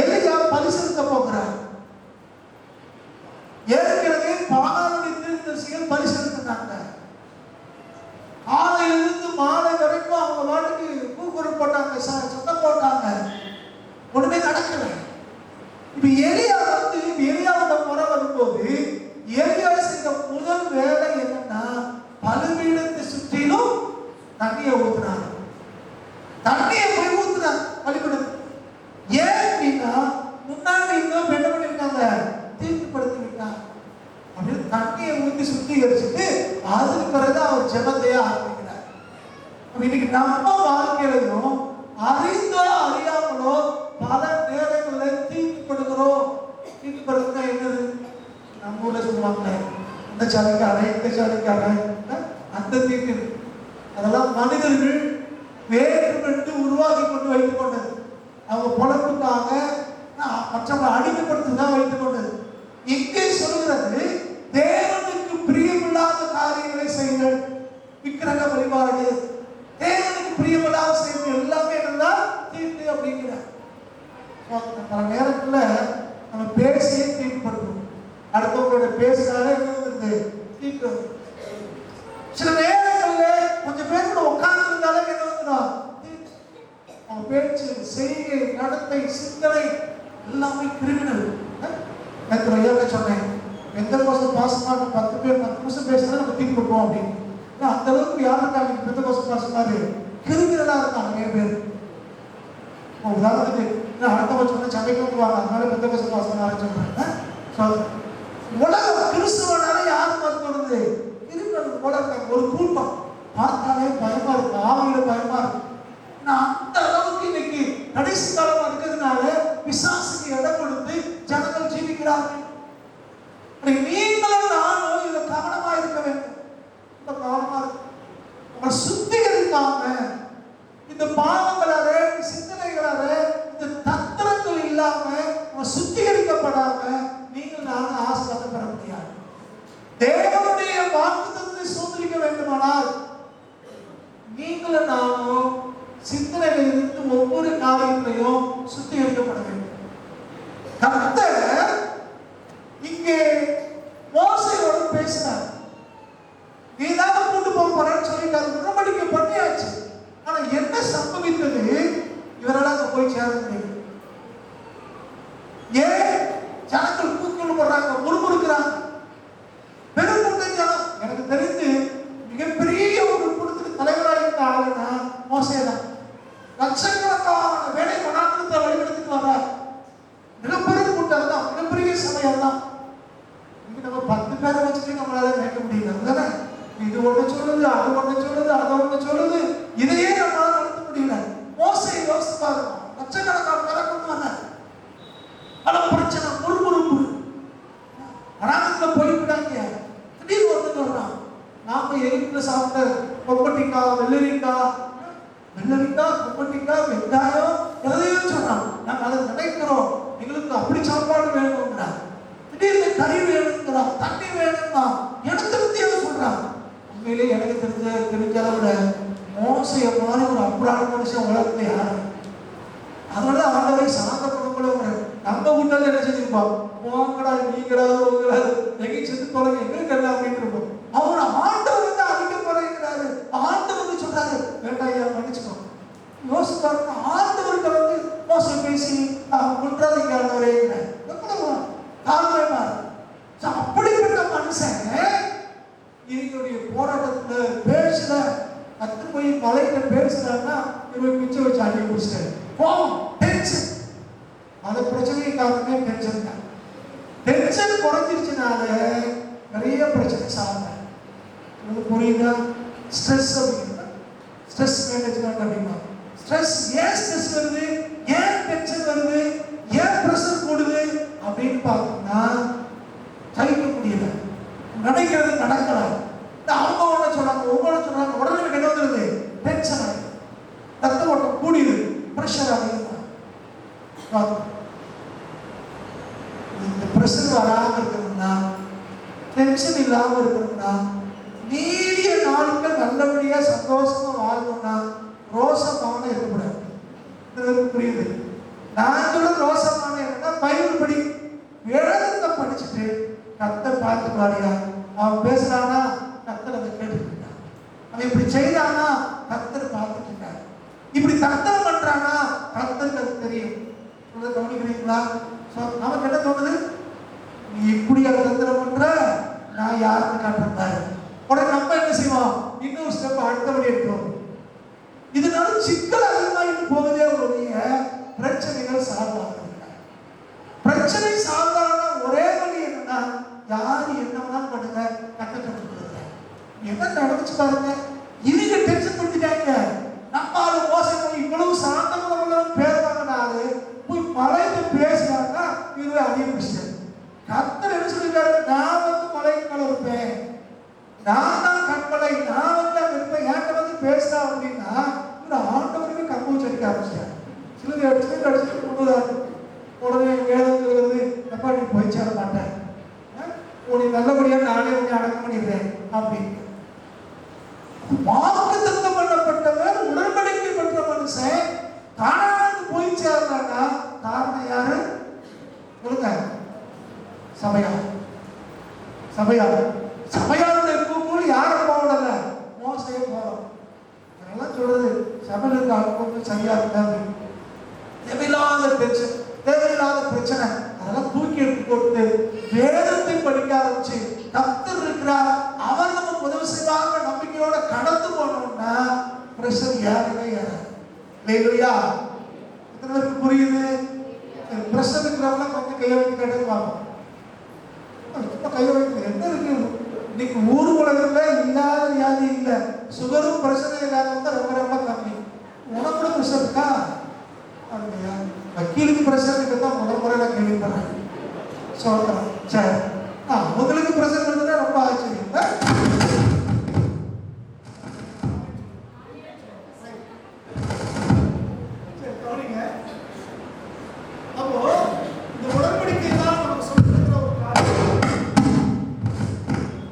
எலியா பலி செலுத்த போகிறார். ஏற்கனவே பாகாலுடைய தீர்க்கதரிசிகள் பலி செலுத்தினாங்க. காலையிலிருந்து மாலை வரைக்கும் அவங்க வாட்டுக்கு கூக்குரல் போட்டாங்க, சத்தம் போட்டாங்க, ஒண்ணுமே நடக்கல. இப்ப எலியாவோட முறை வரும்போது எலியா செய்த முதல் வேலை என்னன்னா, பலிபீடத்தை சுற்றிலும் தண்ணியை ஊத்துனாங்க. தண்ணியை போய் ஊத்துனாங்க பலிபீடத்தை. ஏன் அப்படின்னா, முன்னாடி இன்னும் என்ன பண்ணிருக்காங்க? தீர்ப்புப்படுத்தி விட்டாங்க. அப்படின்னு தண்ணியை ஊற்றி சுத்திகரிச்சுட்டு அதுக்கு பிறகு அவர் ஜெபத்தையே ஆரம்பிக்கிறார். இன்னைக்கு நம்ம வாழ்க்கையிலையும் அறிந்தோ அறியாமலோ பல நேரங்களில் தீர்ப்புப்படுகிறோம். தீர்ப்புப்படுத்தினா என்னது? நம்ம ஊர்ல சொல்லுவாங்க, இந்த சாலைக்காரன் இந்த சாலைக்காரன் அந்த தீட்டு அதெல்லாம் மனிதர்கள் வேறுபட்டு உருவாக்கி கொண்டு வைத்துக் கொண்டது. அவங்க பொழப்புக்காக மற்றவங்களை அடிமைப்படுத்திதான் வைத்துக் கொண்டது. இங்கே சொல்கிறது தேவனுக்கு பிரியமில்லாத காரியங்களை செய்யுங்கள். விக்கிரக வழிபாடு, தேவனுக்கு பிரியமில்லாத செய்யுங்கள் எல்லாமே என்னதான் தீட்டு அப்படிங்கிற. பல நேரத்துல நம்ம பேசியே தீட்டுப்படுத்தும். அடுத்தவங்களோட பேசினாலே என்ன வருது? தீட்டு. சில நேரங்களில் கொஞ்சம் பேர் கூட உட்கார்ந்து இருந்தாலே என்ன வந்துடும்? அவங்க பேச்சு, செய்கை, நடத்தை, சிந்தனை எல்லாமே கிரிமினல். நேற்று ஐயாவே சொன்னேன், எந்த கோசம் பாசமாக 10 பேர் 10 நிமிஷம் பேசுறதை நம்ம தீட்டு கொடுப்போம் அப்படின்னு. அந்த அளவுக்கு யாருக்காங்க பெந்த கோசம் பாசமாரு கிரிமினலா இருக்காங்க நிறைய பேர். உதாரணத்துக்கு அடுத்தவங்க சொன்ன சண்டைக்கு வந்துருவாங்க, அதனால பெந்த கோசம் பாசமாக சொல்றாங்க. உலகம் கிறிஸ்துவனால யாருக்கு மறுத்தோடுது? கிரிமினல் போல இருக்காங்க. ஒரு கூட்டம் பார்த்தாலே பயமா இருக்கு, ஆவியில பயமா இருக்கு. அந்த அளவுக்கு இன்னைக்கு கடைசி காலமா இருக்கிறதுனால பிசாசுக்கு இடம் கொடுத்து ஜனங்கள் ஜீவிக்கிறார்கள். நீங்களும் நானும் இதுல கவனமா இருக்க வேண்டும். இந்த கவனமா இருக்கு. உங்களை சுத்திகரிக்காம இந்த பாவங்களால, சிந்தனைகளால, இந்த தத்திரங்கள் இல்லாம உங்களை சுத்திகரிக்கப்படாம நீங்கள் நானும் ஆசீர்வாதம் பெற முடியாது. தேவனுடைய வாக்குத்தத்தத்தை சுதந்திரிக்க வேண்டுமானால் நீங்களும் நானும் சிந்தனையில் இருந்து ஒவ்வொரு காரியத்தையும் சுத்திகரிக்கப்பட வேண்டும். கர்த்தர் இங்கே மோசேயோடு பேசினார். நீதான் கூட்டு போக போறேன்னு சொல்லிட்டாரு, உடன்படிக்கை பண்ணியாச்சு. ஆனா என்ன சம்பவித்தது? இவரால் அங்க போய் சேர முடியும். ஏன் ஜனங்கள் கூக்குள் போடுறாங்க, முறுமுறுக்கிறாங்க. பெருங்கூட்ட ஜனம். எனக்கு தெரிந்து மிகப்பெரிய ஒரு குடும்பத்துக்கு தலைவராக இருந்த ஆளுனா மோசேதான். லட்சக்கணக்கான வேலை மனாந்தரத்தை வழிபடுத்திட்டு வர்றார். மிகப்பெரிய கூட்டம் தான், மிகப்பெரிய சபையம் தான். இங்க நம்ம 10 பேரை வச்சுட்டு நம்மளால நினைக்க முடியல. இது ஒண்ணு சொல்லுது, அது ஒண்ணு சொல்லுது, அது ஒண்ணு சொல்லுது, இதையே நம்மளால நடத்த முடியல. மோசே யோசித்து பாருங்க, லட்சக்கணக்கான பேரை கொண்டு வந்தார். பல பிரச்சனை, முறுமுறுப்பு, மனாந்தரத்தை போய்விடாங்க. திடீர்னு வந்து வர்றான். நாம எகிப்துல சாப்பிட்ட கொப்பட்டிக்காய், வெள்ளரிக்காய், கொப்பட்டிக்காய், வெங்காயம் எதையும் சொல்றான். நாங்க அதை நினைக்கிறோம், எங்களுக்கு அப்படி சாப்பாடு வேணும்ங்கிறான். திடீர்னு கறி வேணுங்கிறான், தண்ணி வேணும்னா எனக்கு தெரிஞ்சு சொல்றான். உண்மையிலேயே எனக்கு தெரிஞ்சதை விட மோசைய மாதிரி ஒரு அப்புறான மனுஷன் உலகத்துல யாரும். அதனால ஆண்டவரை சாந்தப்படக்கூட நம்ம வீட்டால என்ன செஞ்சிருப்பான்? போங்கடா, நீங்கடா, உங்களாது எங்கி செத்து போறீங்க, எங்களுக்கு என்ன அப்படின்னு இருப்போம். அவர் ஆண்டவர் வந்து அழிக்க போறேங்கிறாரு. ஆண்டவர் சொல்றாரு, வேண்டாம் ஐயா மன்னிச்சுக்கோ. யோசிப்பாரு, ஆண்டவர்கிட்ட வந்து மோசம் பேசி குன்றாதீங்க ஆண்டவரே காரணமே மாறு. அப்படிப்பட்ட மனுஷன் இவங்களுடைய போராட்டத்துல பேசல, கத்து போய் மலையில பேசுறாங்கன்னா இவங்க மிச்சம் வச்சு அடி முடிச்சிட்டாரு. கோபம், டென்ஷன். அந்த பிரச்சனையை காரணமே டென்ஷன் தான். டென்ஷன் குறைஞ்சிருச்சுனால நிறைய பிரச்சனை சாப்பிட்றேன். புரியுதா? ஸ்ட்ரெஸ் அப்படிங்கிறத ஸ்ட்ரெஸ் மேனேஜ்மெண்ட் அப்படின்னா ஸ்ட்ரெஸ். ஏன் ஸ்ட்ரெஸ் வருது, ஏன் டென்ஷன் வருது, ஏன் ப்ரெஷர் கூடுது அப்படின்னு பார்த்தோம்னா சகிக்க முடியல, நினைக்கிறது நடக்கல. அவங்க ஒண்ணு சொல்றாங்க, ஒவ்வொரு சொல்றாங்க, உடனே என்ன வந்துருது? டென்ஷன் ஆகுது, ரத்த ஓட்டம் கூடியது, ப்ரெஷர் ஆகுது. இந்த ப்ரெஷர் வராம இருக்கணும்னா, டென்ஷன் இல்லாம இருக்கணும்னா, நீடிய நாட்கள் நல்லபடியா சந்தோஷமா வாழணும்னா ரோசமான இருக்கக்கூடாது. புரியுது? நான் சொல்ல ரோசமான என்னன்னா பைபிள் படி, வேதத்தை படிச்சுட்டு கர்த்தர் பார்த்து பாடியா, அவன் பேசுறானா கர்த்தர் அதை கேட்டுக்கிட்டான், அவன் இப்படி செய்தானா கர்த்தர் பார்த்துட்டு இருக்காரு, இப்படி தர்த்தம் பண்றானா கர்த்தருக்கு அது தெரியும். கவனிக்கிறீங்களா? நமக்கு என்ன தோணுது? நீ இப்படியா தந்திரம் பண்ற, நான் யாருக்கு காட்டுறேன். உடனே நம்ம என்ன செய்வோம்? இன்னொரு ஸ்டெப் அடுத்தபடி எடுக்கிறோம். இதனால சிக்கல் அதிகமாகிட்டு போகுதே ஒழிய பிரச்சனைகள் சாதாரண. பிரச்சனை சாதாரண ஒரே வழி என்னன்னா, யாரு என்னவெல்லாம் பண்ணுங்க, கட்டத்தை கொடுக்குறது. என்ன நடந்துச்சு பாருங்க. இவங்க டென்ஷன் பண்ணிட்டாங்க. நம்மால மோசம் இவ்வளவு சாந்தமான பேர் வாங்கினாரு போய் மலையில பேசினாங்கன்னா இதுவே அதிகரிச்சிட்டாரு. கர்த்தர் என்ன சொல்லிருக்காரு? நான் வந்து மலைக்கு மேல இருப்பேன், நான் தான் கண்மலை, நான் அடிக்க ஆரம்பிச்சிட்டாங்க. சிலுவை அடிச்சுட்டு கொண்டுதான் உடனே வேதம் சொல்கிறது, எப்பா நீ போய் சேர மாட்டேன், உனக்கு நல்லபடியாக நானே உன்னை அடக்கம் பண்ணிடுறேன் அப்படின்னு. வாக்குத்தத்தம் பண்ணப்பட்டவர், உடன்படிக்கை பெற்ற மனுஷன் கானானுக்கு போய் சேர்றானா காரணம் யாரு சொல்லுங்க? சபையார். சபையாருடைய கூப்பிடு யாரும் போகல, மோசையே போறோம். அதெல்லாம் சொல்றது சபையிலுக்கு அனுப்பும் சரியா இருக்காது. தேவையில்லாத பிரச்சனை அதெல்லாம் தூக்கி எடுத்து போட்டு வேதத்தை படிக்க ஆரம்பிச்சு கர்த்தர் இருக்கிறார், அவர் நமக்கு உதவி செய்வாங்க நம்பிக்கையோட கடந்து போனோம்னா பிரஷர் ஏறவே ஏறாது. இல்லையா? எத்தனை பேருக்கு புரியுது? பிரஷர் இருக்கிறவங்க கொஞ்சம் கையை வைக்க கேட்டு பார்ப்போம். கையை வைக்க என்ன இருக்கு? இன்னைக்கு ஊர் உலகத்துல இல்லாத வியாதி இல்லை, சுகரும் பிரஷரும் இல்லாதவங்க ரொம்ப ரொம்ப கம்மி. உனக்கு கூட பிரஷர் இருக்கா? அப்படியா? வக்கீலுக்கு பிரஷர் இருக்கதான் முதல் முறையில கேள்விப்படுறேன். சொல்றேன். சரி, உங்களுக்கு பிரஷர் இருந்ததுன்னா ரொம்ப ஆச்சரியம். அப்போ இந்த உடன்படிக்கை தான் நமக்கு சொல்லிருக்கிற ஒரு காரியம்.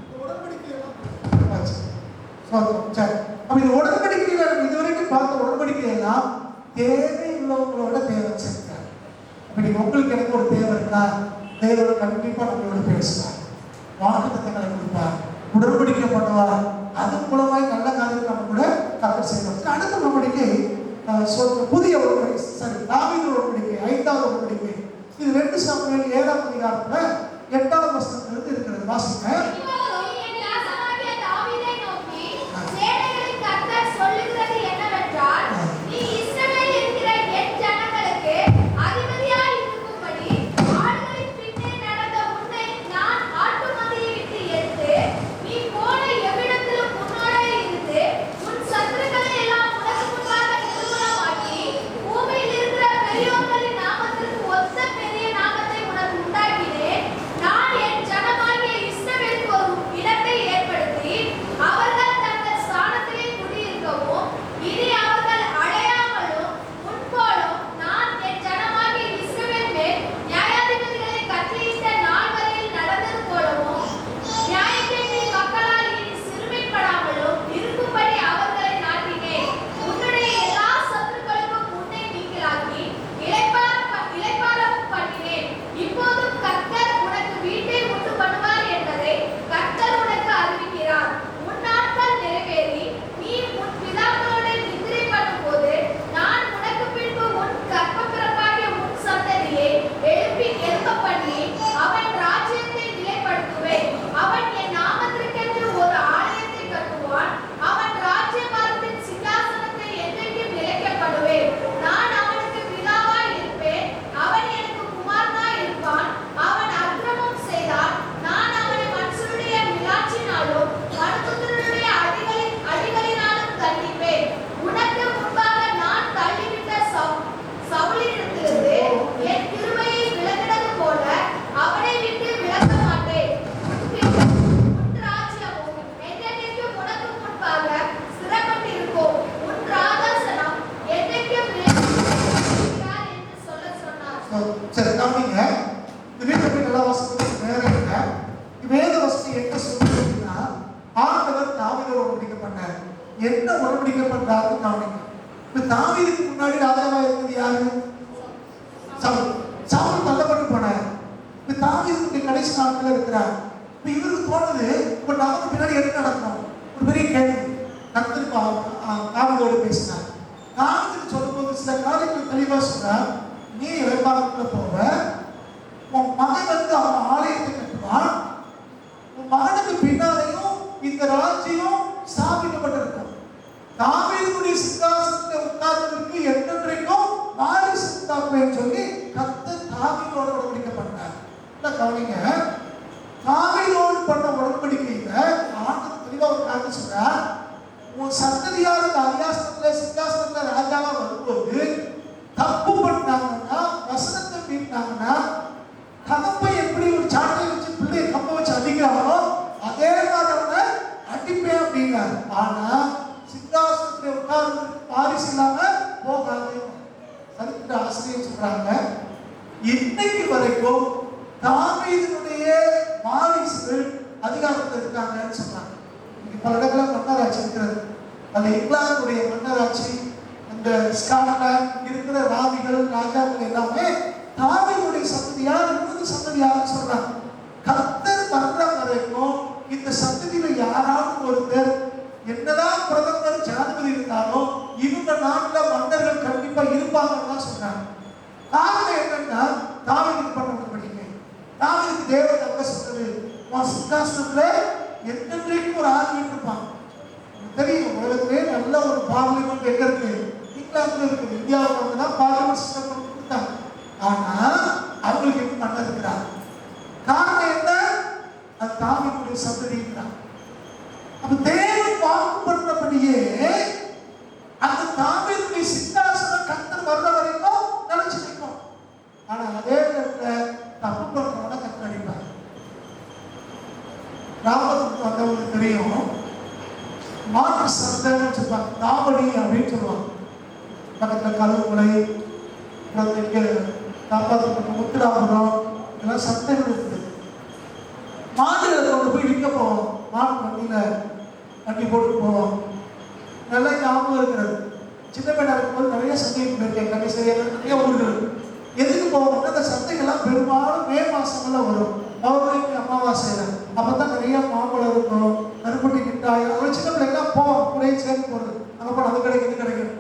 இந்த உடன்படிக்கை அப்ப இந்த உடன்படிக்கையில நம்ம இதுவரைக்கும் பார்த்த உடன்படிக்கை எல்லாம் தேவை உள்ளவங்களோட தேவை வச்சிருக்காங்க. அப்படி உங்களுக்கு எனக்கு ஒரு தேவை இருக்கா? தேவன் கண்டிப்பா நம்மளோட பேசுவார், வாக்குத்தத்தங்களை கொடுப்பார், உடன்படிக்கை பண்ணுவார். அது மூலமாய் நல்ல காரியத்தை நம்ம கூட கவர் செய்வார். அடுத்த உடன்படிக்கை புதிய உடன்படிக்கை, சரி தாவீது உடன்படிக்கை, 5வது உடன்படிக்கை. இது 2 சாமுவேல் 7ஆம் அதிகாரத்துல 8வது வசனத்திலிருந்து இருக்கிறது. வாசிங்க. சரி கம்மிங்க. இந்த வீட்டை போய் நல்லா வாசிக்கிறது நேரம் இல்லை. வேத வசதி என்ன சொல்லுது அப்படின்னா, ஆண்டவர் தாவீதோடு உடன்படிக்கை பண்ணார். என்ன உடன்படிக்கை பண்றாருன்னு கவனிங்க. இப்ப தாவீதுக்கு முன்னாடி ராஜாவா இருந்தது யாரு? சவுல். சவுல் தள்ளப்பட்டு போனார். இப்ப தாவீதுக்கு கடைசி நாட்கள் இருக்கிறார். இப்ப இவருக்கு தோணுது, இப்ப நமக்கு பின்னாடி என்ன நடக்கும்? ஒரு பெரிய கேள்வி. கர்த்தர் தாவீதோடு பேசினார். தாவீதுக்கு சொல்லும்போது சில காரியங்கள் தெளிவா சொன்னார். நீ இறைவாக்குள்ள போவ, உன் மகன் வந்து அவன் ஆலயத்தை கட்டுவான், உன் மகனுக்கு பின்னாலேயும் இந்த ராஜ்யம் ஸ்தாபிக்கப்பட்டிருக்கும். தாவீதுடைய சிங்காசனத்தை உட்கார்ந்ததற்கு என்றென்றைக்கும் வாரிசு உண்டாக்குவேன்னு சொல்லி கர்த்தர் தாவீதோடு உடன்படிக்கை பண்ணார். கவனிங்க, தாவீதோடு பண்ண உடன்படிக்கையில ஆண்டவர் தெளிவா ஒரு காரணம் சொல்றார். உன் சந்ததியார் இந்த அரியாசனத்துல சிங்காசனத்துல ராஜாவா வரும்போது தப்பு பண்ணாங்கன்னா, வசனத்தை மீறினாங்கன்னா, கதப்பை எப்படி ஒரு சாட்டை வச்சு பிள்ளையை கம்ப வச்சு அடிக்கிறாங்களோ அதே மாதிரி அவனை அடிப்பேன் அப்படிங்கிறார். ஆனா சிங்காசனத்துல உட்கார்ந்து வாரிசு இல்லாம போகாது. சரித்திர ஆசிரியர் சொல்றாங்க, இன்னைக்கு வரைக்கும் தாவீதினுடைய வாரிசுகள் அதிகாரத்தில் இருக்காங்கன்னு சொல்றாங்க. பல இடங்களில் மன்னராட்சி இருக்கிறது. அந்த இங்கிலாந்துடைய மன்னராட்சி, அந்த ஸ்காட்லாந்து இருக்கிற ராணிகள் ராஜாக்கள் எல்லாமே தாவீதுடைய சந்ததியார், இவரது சந்ததியார் சொல்றாங்க. கர்த்தர் வர்ற வரைக்கும் இந்த சந்ததியில யாராவது ஒருத்தர் என்னதான் பிரதமர் ஜனாதிபதி இருந்தாலும் இவங்க நாட்டுல மன்னர்கள் கண்டிப்பா இருப்பாங்கன்னு தான் சொன்னாங்க. காரணம் என்னன்னா, தாவீதுக்கு பண்ண முடியல. தாவீதுக்கு தேவன் அங்க சொன்னது, சிங்காசனத்துல என்றைக்கும் ஒரு ஆள் இருப்பாங்க. தெரியும், உலகத்திலே நல்ல ஒரு பார்லிமெண்ட் எங்க இருக்கு? இங்கிலாந்துல இருக்கு. இந்தியாவுக்கு வந்துதான் பார்லிமெண்ட் சிஸ்டம் கொடுத்தாங்க. ஆனா அவங்களுக்கு எப்படி மன்னர் இருக்கிறார்? காரணம் என்ன? அது தாவீதுடைய சந்ததி இருக்கிறார். அப்ப தேவன் வாக்கு பண்ணபடியே அந்த தாவீதுடைய சிங்காசனம் கர்த்தர் வர்ற வரைக்கும் நிலைச்சு நிற்கும். ஆனா அதே நேரத்துல தப்பு பண்றவன கர்த்தர் அடிப்பார். ராமத்துக்கு வந்தவங்களுக்கு தெரியும், மாற்று சந்தைன்னு சொல்லுவாங்க, தாவணி அப்படின்னு சொல்லுவாங்க. பக்கத்துல கழுவுமலை, காப்பாற்றப்பட்ட முத்துராபுரம், இதெல்லாம் சந்தைகள் இருக்குது. மாடுகளை கொண்டு போய் விற்க போவோம். மாட்டு வண்டியில வண்டி போட்டு போவோம். நல்லா ஞாபகம் இருக்கிறது. சின்ன பையனா இருக்கும்போது நிறைய சந்தைக்கு போயிருக்கேன். கடைசியாக நிறைய ஊர்கள். எதுக்கு போவோம்னா, அந்த சந்தைகள்லாம் பெரும்பாலும் மே மாசங்கள்ல வரும். பௌர்ணமி அமாவாசையில அப்பதான் நிறைய மாம்பழம் இருக்கும், கருப்பட்டி மிட்டாய். அவ்வளோ சின்ன பிள்ளைங்கலாம் போவோம், கூட சேர்ந்து போறது. அங்கே போன அது கிடைக்கும், இது கிடைக்கும்.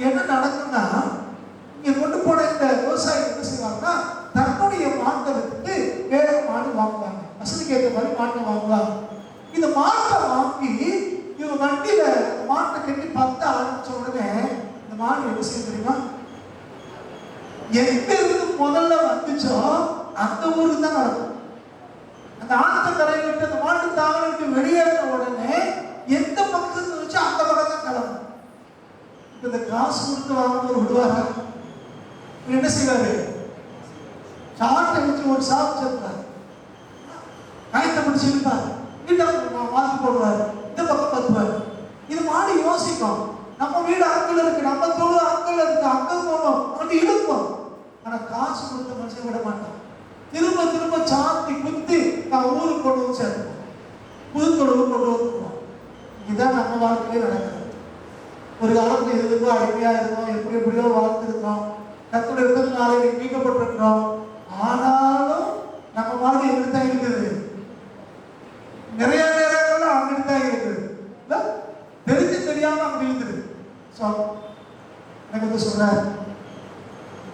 என்ன நடக்கும்னா, இங்க கொண்டு போன இந்த விவசாயி என்ன செய்வாங்கன்னா, தன்னுடைய மாட்டை விட்டு வேற மாடு வாங்குவாங்க. வசதிக்கு ஏற்ற மாதிரி மாட்டை வாங்குவாங்க. இந்த மாட்டை வாங்கி இவங்க வண்டியில மாட்டை கட்டி 10 ஆரம்பிச்ச உடனே இந்த மாடு என்ன செய்ய தெரியுமா? எங்க இருந்து முதல்ல வந்துச்சோ அந்த ஊருக்கு தான் நடக்கும். அந்த ஆட்டு கரையை விட்டு அந்த மாட்டு தாவலை விட்டு வெளியேறின உடனே எந்த பக்கத்துல இருந்துச்சோ அந்த பக்கம் தான் கிளம்பும். இந்த காசு கொடுத்து வாங்கினவர் விடுவாரா? என்ன செய்வாரு? சாட்டை வச்சு ஒரு சாப்பிட்டு சொல்றாரு, காயத்தை பிடிச்சி இருப்பார், மாற்றி போடுவார், இந்த பக்கம் பத்துவார். இது மாடு யோசிக்கும், நம்ம வீடு அங்கல் இருக்கு, நம்ம தொழு அங்கல் இருக்கு, அங்க போவோம், அங்க இழுப்போம். ஆனா காசு கொடுத்த மனுஷன் விட மாட்டான். திரும்ப திரும்ப சாத்தி குத்தி நான் ஊருக்கு கொண்டு வந்து சேர்ப்போம், புது தொழுவு கொண்டு வந்துருவோம். இதுதான் நம்ம வாழ்க்கையிலே நடக்கிறது. ஒரு காலத்துல எதுக்கோ அடிமையா இருந்தோம், எப்படி எப்படியோ வாழ்ந்துருக்கோம், கர்த்தருடைய இரத்தத்தினாலே மீட்கப்பட்டிருக்கிறோம். ஆனாலும் நம்ம வாழ்க்கை எப்படித்தான் இருக்குது? நிறைய நேரங்கள்ல அங்கிட்டு தான் இருக்குது, தெரிஞ்சு தெரியாம அப்படி இருக்குது. எனக்கு வந்து சொல்றேன்,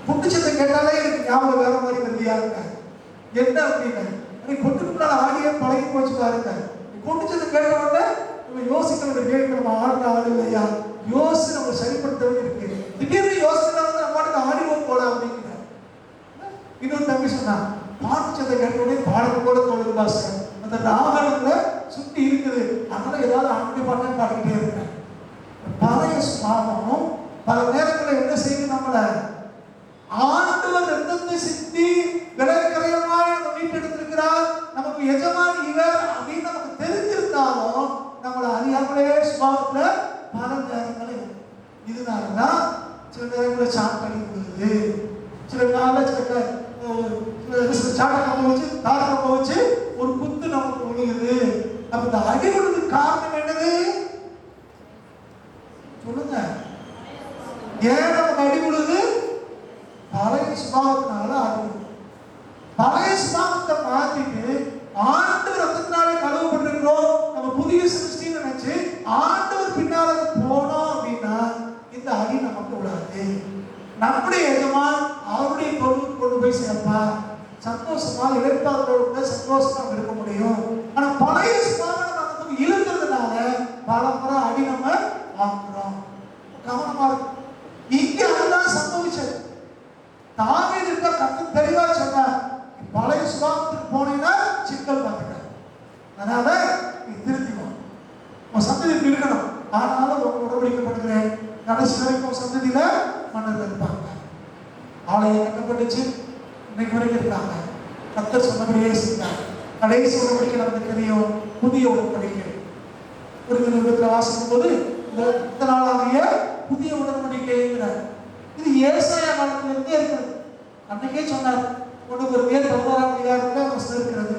புட்டுச்சத்தை கேட்டாலே எனக்கு ஞாபகம் வேற மாதிரி வருதியா இருக்க. என்ன அப்படின்னு கொட்டுக்கு முன்னால ஆடியே பழகி போச்சு பாருங்க. புட்டுச்சத்தை கேட்ட உடனே நம்ம யோசிக்க வேண்டிய கேட்க, நம்ம ஆடுற ஆடு இல்லையா, யோசிச்சு நம்ம சரிப்படுத்த வேண்டி இருக்கு. திடீர்னு யோசனை வந்து நம்ம பாட்டுக்கு ஆடிவோம் போல அப்படிங்கிற. இன்னொரு தம்பி சொன்னா, பாட்டுச்சத்தை கேட்ட உடனே பாடல் கூட தோணுது பாஸ்கர், அந்த ராகத்துல சுத்தி இருக்குது, அதனால ஏதாவது ஆண்டு பாட்டு பாடிக்கிட்டே இருக்கிறேன். பழைய சுவாபம் பல நேரங்களில் என்ன செய்யுது? நம்மள ஆண்டவர் ரத்தத்தை சிந்தி விலைக்கரையமாய் நம்ம மீட்டெடுத்திருக்கிறார், நமக்கு எஜமானி இவர் அப்படின்னு நமக்கு தெரிஞ்சிருந்தாலும் நம்மளை அறியாமலே சுபாவத்துல பல நேரங்களில். இதனாலதான் சில நேரங்களில் சாட்டடி விழுது, சில நாளில் சாட்டை கம்ப வச்சு தார கம்ப வச்சு ஒரு குத்து நமக்கு விழுகுது. அப்ப இந்த அடி விழுதுக்கு காரணம் என்னது சொல்லுங்க? ஏன் நமக்கு அடி விழுது? பழைய சுபாவத்தினால அடி விழுது. பழைய சுபாவத்தை மாத்திட்டு ஆண்டவர் ரத்தத்தினாலே கழுவப்பட்டிருக்கிறோம், நம்ம புதிய சிருஷ்டின்னு நினைச்சு ஆண்டவர் பின்னால போனோம் அப்படின்னா இந்த அடி நமக்கு விடாது. நம்முடைய எஜமான் அவருடைய பொருளுக்கு கொண்டு போய் சேர்ப்பா, சந்தோஷமா இழைப்பாளர்களோட சந்தோஷமா இருக்க முடியும். ஆனா பழைய சுபாவம் நமக்கு இழுக்கிறதுனால பல முறை அடி நம்ம வாங்குறோம். கவனமா இருக்கும். இங்க அதுதான் சம்பவிச்சது. தாவீது இருக்க கர்த்தர் தெளிவா சொன்னார், பழைய சுபாவத்துக்கு போனீங்கன்னா சிக்கல் பார்த்துக்க, அதனால நீ திருத்திக்கணும், உன் சந்ததி இருக்கணும். ஆனாலும் உங்க உடன்படிக்கப்படுகிறேன், கடைசி வரைக்கும் சந்ததியில மன்னர்கள் இருப்பாங்க. ஆலயம் கட்டப்பட்டுச்சு, இன்னைக்கு வரைக்கும் இருக்காங்க. கர்த்தர் சொன்னபடியே செய்தார். கடைசி உடன்படிக்கை நமக்கு தெரியும், புதிய உடன்படிக்கை. ஒரு விதத்தில் வாசிக்கும் போது இந்த நாளாகிய புதிய உடன்படிக்கைங்கிற இது ஏசாயா காலத்திலிருந்தே இருக்குது. அன்னைக்கே சொன்னார், ஒன்று ஒரு 11ஆம் அதிகாரத்தில் வசனம் இருக்கிறது.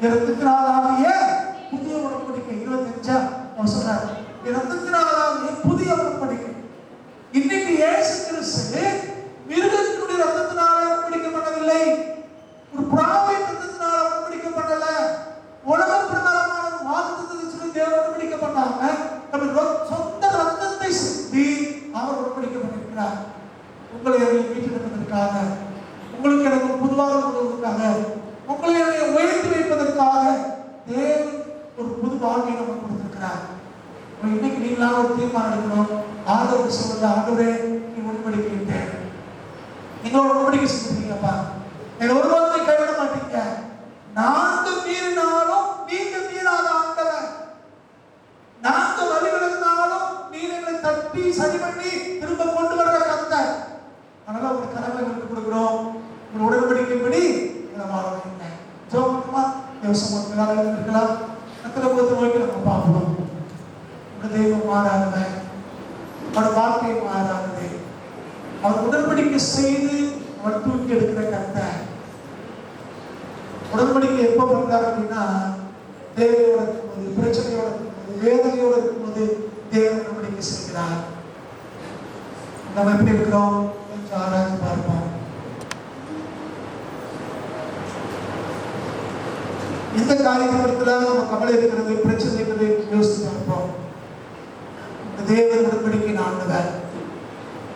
24ஆகிய புதிய உடன்படிக்கை 25ஆம் அவர் சொன்னார், 24ஆகிய புதிய உடன்படிக்கை. இன்னைக்கு இயேசு கிறிஸ்து மிருகத்தினுடைய ரத்தத்தினால உடன்படிக்கப்படவில்லை, ஒரு புறாவின் ரத்தத்தினால உடன்படிக்கப்படல, உலக பிரகாரமான வாக்குத்தத்தத்தை சொல்லி தேவன் உடன்படிக்கப்பட்டாங்க. நம்ம சொந்த ரத்தத்தை சிந்தி அவர் உடன்படிக்கப்பட்டிருக்கிறார். உங்களை மீட்டெடுப்பதற்காக, உங்களுக்கு எனக்கு புதுவாக கொடுப்பதற்காக, உங்களை உயர்த்தி வைப்பதற்காக தேவன் ஒரு புது வாழ்வை நமக்கு கொடுத்திருக்கிறார். இன்னைக்கு நீங்களாக ஒரு தீர்மானம் எடுக்கணும். ஆண்டவருக்கு சொல்லுங்க, ஆண்டவரே நீ உடன்படிக்கிட்டேன், நீங்க உடன்படிக்கை செஞ்சிருக்கீங்கப்பா, என்னை ஒரு வார்த்தை கைவிட மாட்டீங்க. நாங்க மீறினாலும் நீங்க மீறாத ஆண்டவர், நாங்க வழி விலகினாலும் நீர் எங்களை தட்டி சரி பண்ணி திரும்ப கொண்டு வர்ற கர்த்தர். அதனால ஒரு கடமை விட்டு கொடுக்கிறோம், ஒரு உடன்படிக்கைப்படி வாழ வைங்க. ஜோமா தேவசமத்தினால இருக்கலாம். அத்தனை பொறுத்த நோக்கி நம்ம பார்க்கணும். உங்கள் தெய்வம் மாறாதவ, அவர் வார்த்தை மாறாதது, அவர் உடன்படிக்கை செய்து அவர் தூக்கி எடுக்கிற கர்த்தர். உடன்படிக்கை எப்போ பண்றாரு அப்படின்னா, தேவையோட இருக்கும்போது, பிரச்சனையோட இருக்கும்போது, வேதனையோட இருக்கும்போது தேவன் உடன்படிக்கை செய்கிறார். நம்ம எப்படி இருக்கிறோம் கொஞ்சம் ஆராய்ச்சி பார்ப்போம். எந்த காரியத்துல நம்ம கவலை இருக்கிறது, பிரச்சனை இருக்கிறது யோசித்து பார்ப்போம். தேவன் உடன்படிக்கை ஆண்டவர்,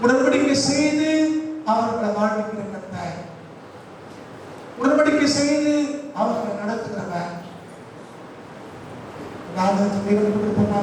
உடன்படிக்கை செய்து அவர்களை வாழ்விக்கிற கர்த்தர், உடன்படிக்கை செய்து அவர்களை நடத்துகிறவர். கொடுப்போமா?